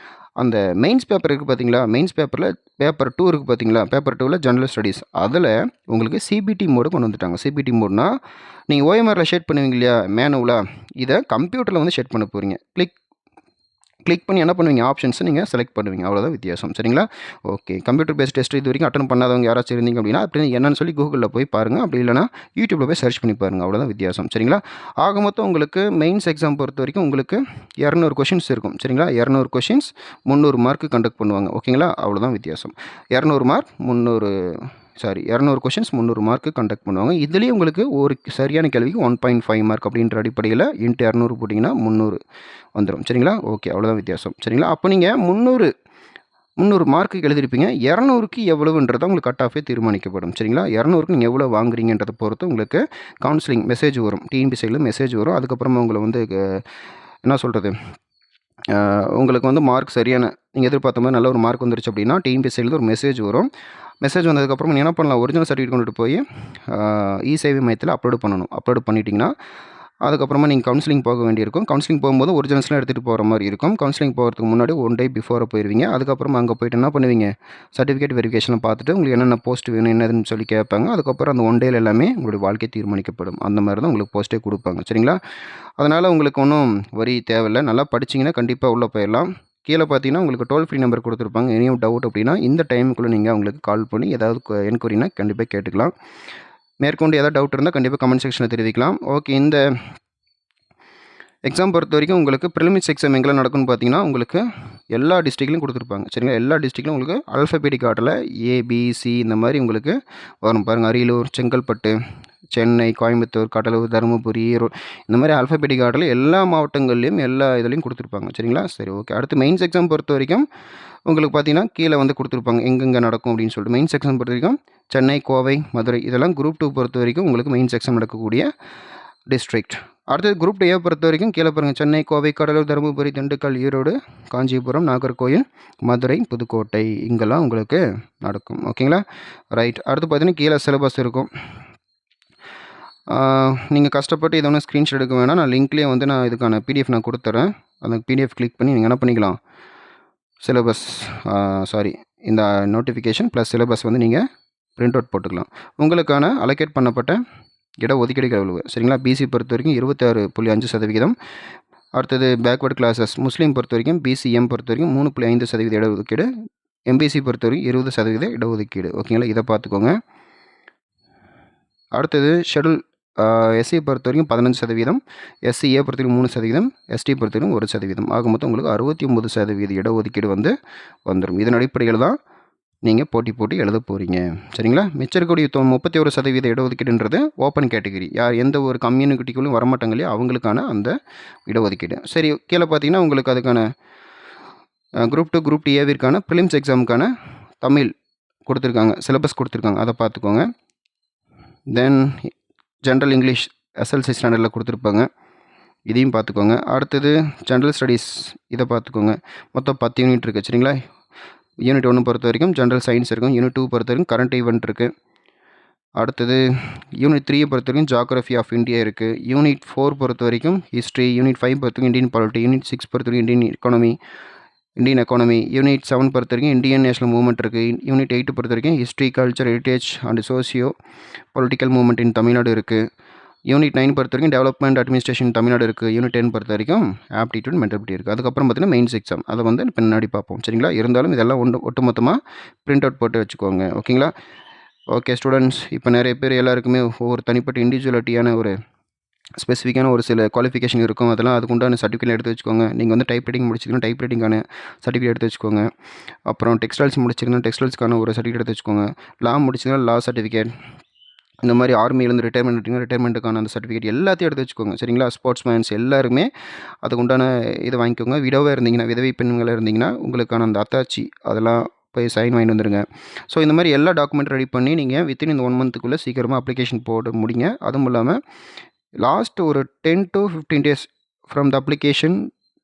அந்த மெயின்ஸ் பேப்பர் இருக்குது பார்த்தீங்களா, மெயின்ஸ் பேப்பரில் பேப்பர் 2 இருக்குது பார்த்தீங்களா, பேப்பர் 2வில் ஜென்ரல் ஸ்டடீஸ், அதில் உங்களுக்கு சிபிடி மோடு கொண்டு வந்துட்டாங்க. சிபிடி மோட்னா நீங்கள் ஓஎம்ஆரில் ஷேட் பண்ணுவீங்க இல்லையா மேனுவலாக, இதை கம்ப்யூட்டரில் வந்து ஷேட் பண்ண போகிறீங்க. கிளிக் பண்ணி என்ன பண்ணுவீங்க, ஆப்ஷன்ஸை நீங்கள் செலக்ட் பண்ணுவீங்க, அவ்வளோதான் வித்தியாசம். சரிங்களா? ஓகே, கம்ப்யூட்டர் பேஸ்ட் டெஸ்ட் இது வரைக்கும் அட்டன் பண்ணாதவங்க யாராச்சும் இருந்தீங்க அப்படின்னா அப்படி என்னன்னு சொல்லி கூகுளில் போய் பாருங்கள், அப்படி இல்லைனா யூடியூப்பில் போய் சர்ச் பண்ணி பாருங்கள், அவ்வளோதான் வித்தியாசம். சரிங்களா? ஆக மொத்தம் உங்களுக்கு மெயின்ஸ் எக்ஸாம் பொறுத்த வரைக்கும் உங்களுக்கு 200 கொஷின்ஸ் இருக்கும். சரிங்களா? 200 கொஷின்ஸ் 300 மார்க்கு கண்டக்ட் பண்ணுவாங்க. ஓகேங்களா? அவ்வளோதான் வித்தியாசம். 200 மார்க் 200 கொஷின்ஸ் 300 மார்க்கு கண்டக்ட் பண்ணுவாங்க. இதுலேயே உங்களுக்கு ஒரு சரியான கேள்விக்கு 1.5 மார்க் அப்படின்ற அடிப்படையில் இன்ட்டு 200 போட்டிங்கன்னா 300 வந்துடும். சரிங்களா? ஓகே, அவ்வளோதான் வித்தியாசம். சரிங்களா? அப்போ நீங்கள் 300 மார்க்குக்கு எழுதிருப்பீங்க, 200க்கு எவ்வளவுன்றதை உங்களுக்கு கட் ஆஃபே தீர்மானிக்கப்படும். சரிங்களா? 200க்கு நீங்கள் எவ்வளோ வாங்குறீங்கன்றதை பொறுத்து உங்களுக்கு கவுன்சிலிங் மெசேஜ் வரும், டிஎன்பி சைடில் மெசேஜ் வரும். அதுக்கப்புறமா உங்களை வந்து என்ன சொல்கிறது, உங்களுக்கு வந்து மார்க் சரியான நீங்கள் எதிர்பார்த்த மாதிரி நல்ல ஒரு மார்க் வந்துருச்சு அப்படின்னா டிஎன்பி சைடில் ஒரு மெசேஜ் வரும். மெசேஜ் வந்ததுக்கப்புறம் நீங்கள் என்ன பண்ணலாம், ஒரிஜினல் சர்டிஃபிகேட் கொண்டுட்டு போய் இ-சேவை மையத்தில் அப்லோட் பண்ணணும். அப்லோட் பண்ணிட்டீங்கன்னா அதுக்கப்புறமா நீங்கள் கவுன்சிலிங் போக வேண்டியிருக்கும். கவுன்சிலிங் போகும்போது ஒரிஜினல்ஸ்லாம் எடுத்துகிட்டு போகிற மாதிரி இருக்கும். கவுன்சிலிங் போகிறதுக்கு முன்னாடி 1 டே பிஃபோராக போயிடுவீங்க. அதுக்கப்புறமா அங்கே போய்ட்டு என்ன பண்ணுவீங்க, சர்டிஃபிகேட் வெரிஃபிகேஷன் பார்த்துட்டு உங்களுக்கு என்னென்ன போஸ்ட் வேணும் என்னதுன்னு சொல்லி கேட்பாங்க. அதுக்கப்புறம் அந்த 1 டேயில் எல்லாமே உங்களுடைய வாழ்க்கை தீர்மானிக்கப்படும். அந்த மாதிரி தான் உங்களுக்கு போஸ்ட்டே கொடுப்பாங்க. சரிங்களா? அதனால் உங்களுக்கு ஒன்றும் வரி தேவையில்லை. நல்லா படிச்சிங்கன்னா கண்டிப்பாக உள்ளே போயிடலாம். கீழே பார்த்தீங்கன்னா உங்களுக்கு டோல் ஃப்ரீ நம்பர் கொடுத்துருப்பாங்க. எனி டவுட் அப்படின்னா இந்த டைமுக்குள்ளே நீங்கள் அவங்களுக்கு கால் பண்ணி ஏதாவது என்கொயரினா கண்டிப்பாக கேட்டுக்கலாம். மேற்கொண்டு ஏதாவது டவுட் இருந்தால் கண்டிப்பாக கமெண்ட் செக்ஷனில் தெரிவிக்கலாம். ஓகே, இந்த எக்ஸாம் பொறுத்த வரைக்கும் உங்களுக்கு ப்ரிலிமினரி எக்ஸாம் எங்கே நடக்கும்னு பார்த்தீங்கன்னா உங்களுக்கு எல்லா டிஸ்ட்ரிக்ட்லையும் கொடுத்துருப்பாங்க. சரிங்களா? எல்லா டிஸ்ட்ரிக்ட்லையும் உங்களுக்கு ஆல்ஃபபெட்டிக் ஆர்டரில் ஏபிசி இந்த மாதிரி உங்களுக்கு வரும் பாருங்கள். அரியலூர், செங்கல்பட்டு, சென்னை, கோயம்புத்தூர், கடலூர், தருமபுரி, ஈரோடு இந்த மாதிரி ஆல்ஃபபெட்டிக் ஆர்டரில் எல்லா மாவட்டங்கள்லேயும் எல்லா இதுலேயும் கொடுத்துருப்பாங்க. சரிங்களா? சரி, ஓகே. அடுத்து மெயின்ஸ் எக்ஸாம் பொறுத்த வரைக்கும் உங்களுக்கு பார்த்தீங்கன்னா கீழே வந்து கொடுத்துருப்பாங்க எங்கெங்கே நடக்கும் அப்படின்னு சொல்லிட்டு. மெயின்ஸ் எக்ஸாம் பொறுத்த வரைக்கும் சென்னை, கோவை, மதுரை இதெல்லாம் குரூப் 2 பொறுத்த வரைக்கும் உங்களுக்கு மெயின்ஸ் எக்ஸாம் நடக்கக்கூடிய டிஸ்ட்ரிக்ட். அடுத்தது குரூப் 2 பொறுத்த வரைக்கும் கீழே பாருங்கள், சென்னை, கோவை, கடலூர், தருமபுரி, திண்டுக்கல், ஈரோடு, காஞ்சிபுரம், நாகர்கோயில், மதுரை, புதுக்கோட்டை இங்கெல்லாம் உங்களுக்கு நடக்கும். ஓகேங்களா? ரைட். அடுத்து பார்த்தீங்கன்னா கீழே சிலபஸ் இருக்கும். நீங்கள் கஷ்டப்பட்டு இதை ஒன்று ஸ்க்ரீன்ஷாட் எடுக்க வேணாம், நான் லிங்க்லேயே வந்து நான் இதுக்கான பிடிஎஃப் நான் கொடுத்துட்றேன். அந்த பிடிஎஃப் கிளிக் பண்ணி நீங்கள் என்ன பண்ணிக்கலாம், சிலபஸ் இந்த நோட்டிஃபிகேஷன் ப்ளஸ் சிலபஸ் வந்து நீங்கள் பிரிண்ட் அவுட் போட்டுக்கலாம். உங்களுக்கான அலோகேட் பண்ணப்பட்ட இடஒதுக்கீடு எவ்வளவு? சரிங்களா? பிசி பொறுத்த வரைக்கும் 26.5%. அடுத்தது பேக்வர்டு கிளாஸஸ் முஸ்லீம் பொறுத்த வரைக்கும் பிசிஎம் பொறுத்த வரைக்கும் 3.5% இடஒதுக்கீடு. எம்பிசி பொறுத்த வரைக்கும் 20% இடஒதுக்கீடு. ஓகேங்களா? இதை பார்த்துக்கோங்க. அடுத்தது ஷெட்யூல் எஸ்சி பொறுத்த வரைக்கும் 15%, எஸ்சிஏ பொறுத்த வரைக்கும் 3%, எஸ்டி பொறுத்த வரைக்கும் 1%. ஆக மொத்தம் உங்களுக்கு 69% இடஒதுக்கீடு வந்துடும். இதன் அடிப்படையில் தான் நீங்கள் போட்டி எழுத போகிறீங்க. சரிங்களா? மிச்சம் இருக்கக்கூடிய 31% இடஒதுக்கீடுன்றது ஓப்பன் கேட்டகரி, யார் எந்த ஒரு கம்யூனிட்டிக்குள்ளும் வரமாட்டாங்க இல்லையா, அவங்களுக்கான அந்த இடஒதுக்கீடு. சரி, கீழே பார்த்தீங்கன்னா உங்களுக்கு அதுக்கான குரூப் 2 குரூப் ஏவிற்கான ப்ரிலிம்ஸ் எக்ஸாமுக்கான தமிழ் கொடுத்துருக்காங்க, சிலபஸ் கொடுத்துருக்காங்க, அதை பார்த்துக்கோங்க. தென் ஜென்ரல் இங்கிலீஷ் எஸ்எல்சி ஸ்டாண்டர்டில் கொடுத்துருப்பாங்க, இதையும் பார்த்துக்கோங்க. அடுத்தது ஜென்ரல் ஸ்டடீஸ் இதை பார்த்துக்கோங்க. மொத்தம் 10 யூனிட் இருக்குது. சரிங்களா? யூனிட் 1 பொறுத்த வரைக்கும் ஜென்ரல் சயின்ஸ் இருக்கும். யூனிட் 2 பொறுத்த வரைக்கும் கரண்ட் ஈவெண்ட் இருக்குது. அடுத்தது யூனிட் 3 பொறுத்த வரைக்கும் ஜியோகிராஃபி ஆஃப் இந்தியா இருக்குது. யூனிட் 4 பொறுத்த வரைக்கும் ஹிஸ்ட்ரி. யூனிட் 5 பொறுத்த வரைக்கும் இந்தியன் பாலிட்டி. யூனிட் 6 பொறுத்த வரைக்கும் இந்தியன் எக்கானமி. யூனிட் 7 பொறுத்த வரைக்கும் இந்தியன் நேஷனல் மூவ்மெண்ட் இருக்குது. யூனிட் 8 பொறுத்த வரைக்கும் history, culture, heritage and socio political movement in Tamil Nadu இருக்குது. யூனிட் 9 பொறுத்த வரைக்கும் டெவலப்மெண்ட் அட்மினிஸ்ட்ரேஷன் தமிழ்நாடு இருக்குது. யூனிட் 10 பொறுத்த வரைக்கும் ஆப்டிடியூட் மென்டாலிட்டி இருக்குது. அதுக்கப்புறம் பார்த்தீங்கன்னா மெயின்ஸ் எக்ஸாம், அதை வந்து பின்னாடி பார்ப்போம். சரிங்களா? இருந்தாலும் இதெல்லாம் ஒட்டுமொத்தமாக பிரிண்ட் அவுட் போட்டு வச்சுக்கோங்க. ஓகேங்களா? ஓகே ஸ்டூடெண்ட்ஸ், இப்போ நிறைய பேர் எல்லாருக்குமே ஒவ்வொரு தனிப்பட்ட இண்டிவிஜுவலிட்டியான ஒரு ஸ்பெசிஃபிக்கான ஒரு சில குவாலிஃபிகேஷன் இருக்கும். அதெல்லாம் அதுக்குண்டான சர்டிஃபிகேட் எடுத்து வச்சுக்கோங்க. நீங்கள் வந்து டைப் ரைட்டிங் முடிச்சிங்கன்னா டைப் ரைட்டிங்கான சர்டிஃபிகேட் எடுத்து வச்சுக்கோங்க. அப்புறம் டெக்ஸ்டைல்ஸ் முடிச்சிங்கன்னா டெக்ஸ்டைல்ஸ்க்கான ஒரு சர்டிஃபிகேட் எடுத்து வச்சுக்கோங்க. லா முடிச்சிங்கன்னா லா சர்டிஃபிகேட், இந்த மாதிரி ஆர்மியிலேருந்து ரிட்டைர்மெண்ட்டுக்கான அந்த சர்டிஃபிகேட் எல்லாத்தையும் எடுத்து வச்சுக்கோங்க. சரிங்களா? ஸ்போர்ட்ஸ்மேன்ஸ் எல்லாருமே அதுக்குண்டான இதை வாங்கிக்கோங்க. விடோவாக இருந்தீங்கன்னா, விதவை பெண்களாக இருந்தீங்கன்னா உங்களுக்கான அந்த அத்தாச்சி அதெல்லாம் போய் சைன் வாங்கிட்டு வந்துடுங்க. ஸோ இந்த மாதிரி எல்லா டாக்குமெண்ட் ரெடி பண்ணி நீங்கள் வித்தின் இந்த 1 மந்த்துக்குள்ளே சீக்கிரமாக அப்ளிகேஷன் போட முடியுங்க. அதுவும் இல்லாமல் லாஸ்ட் ஒரு 10 to 15 days from the application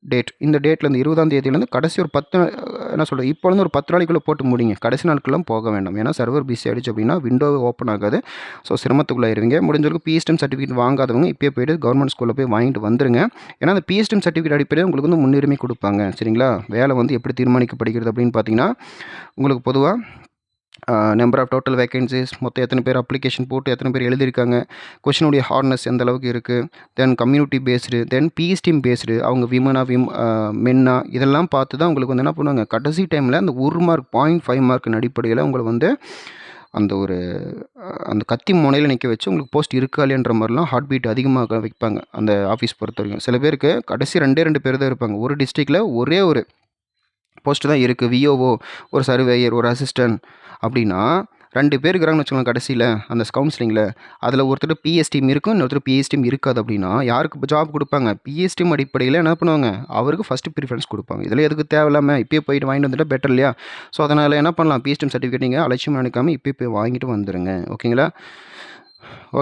date, இந்த டேட்லேருந்து 20ஆம் தேதியிலேருந்து கடைசி ஒரு 10 என்ன சொல்கிறது, இப்போ வந்து ஒரு 10 நாளைக்குள்ளே போட்டு முடிங்க. கடைசி நாட்கள்லாம் போக வேண்டாம். ஏன்னா சர்வர் பிஸி ஆகிடுச்சு அப்படின்னா விண்டோ ஓப்பன் ஆகாது. ஸோ சிரமத்துக்குள்ளாயிருவீங்க. முடிஞ்சளவுக்கு பிஎஸ்டிஎம் சர்டிஃபிகேட் வாங்காதவங்க இப்போயே போய்ட்டு கவர்மெண்ட் ஸ்கூலில் போய் வாங்கிட்டு வந்துருங்க. ஏன்னா அந்த பிஎஸ்டிஎம் சர்டிஃபிகேட் அடிப்படையில் உங்களுக்கு வந்து முன்னுரிமை கொடுப்பாங்க. சரிங்களா? வேலை வந்து எப்படி தீர்மானிக்கப்படுகிறது அப்படின்னு பார்த்தீங்கன்னா, உங்களுக்கு பொதுவாக நம்பர் ஆஃப் டோட்டல் வேகன்சிஸ், மொத்தம் எத்தனை பேர் அப்ளிகேஷன் போட்டு எத்தனை பேர் எழுதியிருக்காங்க, கொஷினுடைய ஹார்ட்னஸ் எந்த அளவுக்கு இருக்குது, தென் கம்யூனிட்டி பேஸ்டு, தென் பிஎஸ்டிஎம் பேஸ்டு, அவங்க மென்னா இதெல்லாம் பார்த்து தான் உங்களுக்கு வந்து என்ன பண்ணுவாங்க, கடைசி டைமில் அந்த 1 மார்க் 0.5 மார்க்கின் அடிப்படையில் உங்களை வந்து அந்த ஒரு அந்த கத்தி முனையில் நிற்க வச்சு உங்களுக்கு போஸ்ட் இருக்கா இல்லைன்ற மாதிரிலாம் ஹார்ட் பீட் அதிகமாக வைப்பாங்க அந்த ஆஃபீஸ் பொறுத்த வரைக்கும். சில பேருக்கு கடைசி 2 பேர் தான் இருப்பாங்க. ஒரு டிஸ்ட்ரிக்டில் ஒரே ஒரு போஸ்ட்டு தான் இருக்குது. விஓஓ, ஒரு சர்வேயர், ஒரு அசிஸ்டன்ட் அப்படின்னா 2 பேர் இருக்கிறாங்கன்னு வச்சுக்கோங்க கடைசியில் அந்த கவுன்சிலிங்கில். அதில் ஒருத்தர் பிஎஸ்டிஎம் இருக்கும், இன்னொருத்தர் பிஎஸ்டிஎம் இருக்காது. அப்படின்னா யாருக்கு இப்போ ஜாப் கொடுப்பாங்க? பிஎஸ்டிஎம் அடிப்படையில் என்ன பண்ணுவாங்க, அவருக்கு ஃபஸ்ட்டு ப்ரிஃபரன்ஸ் கொடுப்பாங்க. இதில் எதுக்கு தேவையில்லாமல் இப்போயே போயிட்டு வாங்கிட்டு வந்துட்டால் பெட்டர் இல்லையா? ஸோ அதனால் என்ன பண்ணலாம், பிஎஸ்டிஎம் சர்டிஃபிகேட் நீங்கள் அலட்சியம் நினைக்காமல் இப்போயே போய் வாங்கிட்டு வந்துடுங்க. ஓகேங்களா?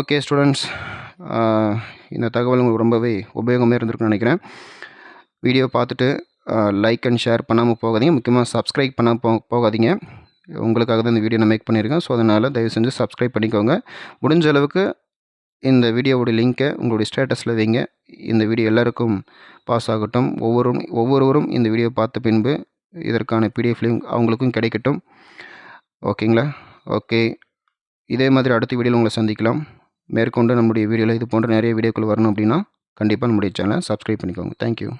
ஓகே ஸ்டூடெண்ட்ஸ், இந்த தகவல் உங்களுக்கு ரொம்பவே உபயோகமாக இருந்திருக்குன்னு நினைக்கிறேன். வீடியோ பார்த்துட்டு லைக் அண்ட் ஷேர் பண்ணாமல் போகாதீங்க. முக்கியமாக சப்ஸ்கிரைப் பண்ணாமல் போகாதீங்க. உங்களுக்காக தான் இந்த வீடியோ நான் மேக் பண்ணியிருக்கேன். ஸோ அதனால் தயவு செஞ்சு சப்ஸ்கிரைப் பண்ணிக்கோங்க. முடிஞ்ச அளவுக்கு இந்த வீடியோவோட லிங்க்கை உங்களுடைய ஸ்டேட்டஸில் வைங்க. இந்த வீடியோ எல்லாருக்கும் பாஸ் ஆகட்டும். ஒவ்வொருவரும் இந்த வீடியோ பார்த்த பின்பு இதற்கான பிடிஎஃப் லிங்க் அவங்களுக்கும் கிடைக்கட்டும். ஓகேங்களா? ஓகே, இதே மாதிரி அடுத்த வீடியோவில் உங்களை சந்திக்கலாம். மேற்கொண்டு நம்முடைய வீடியோவில் இது போன்ற நிறைய வீடியோக்கள் வரணும் அப்படின்னா கண்டிப்பாக நம்முடைய சேனலை சப்ஸ்கிரைப் பண்ணிக்கோங்க. தேங்க்யூ.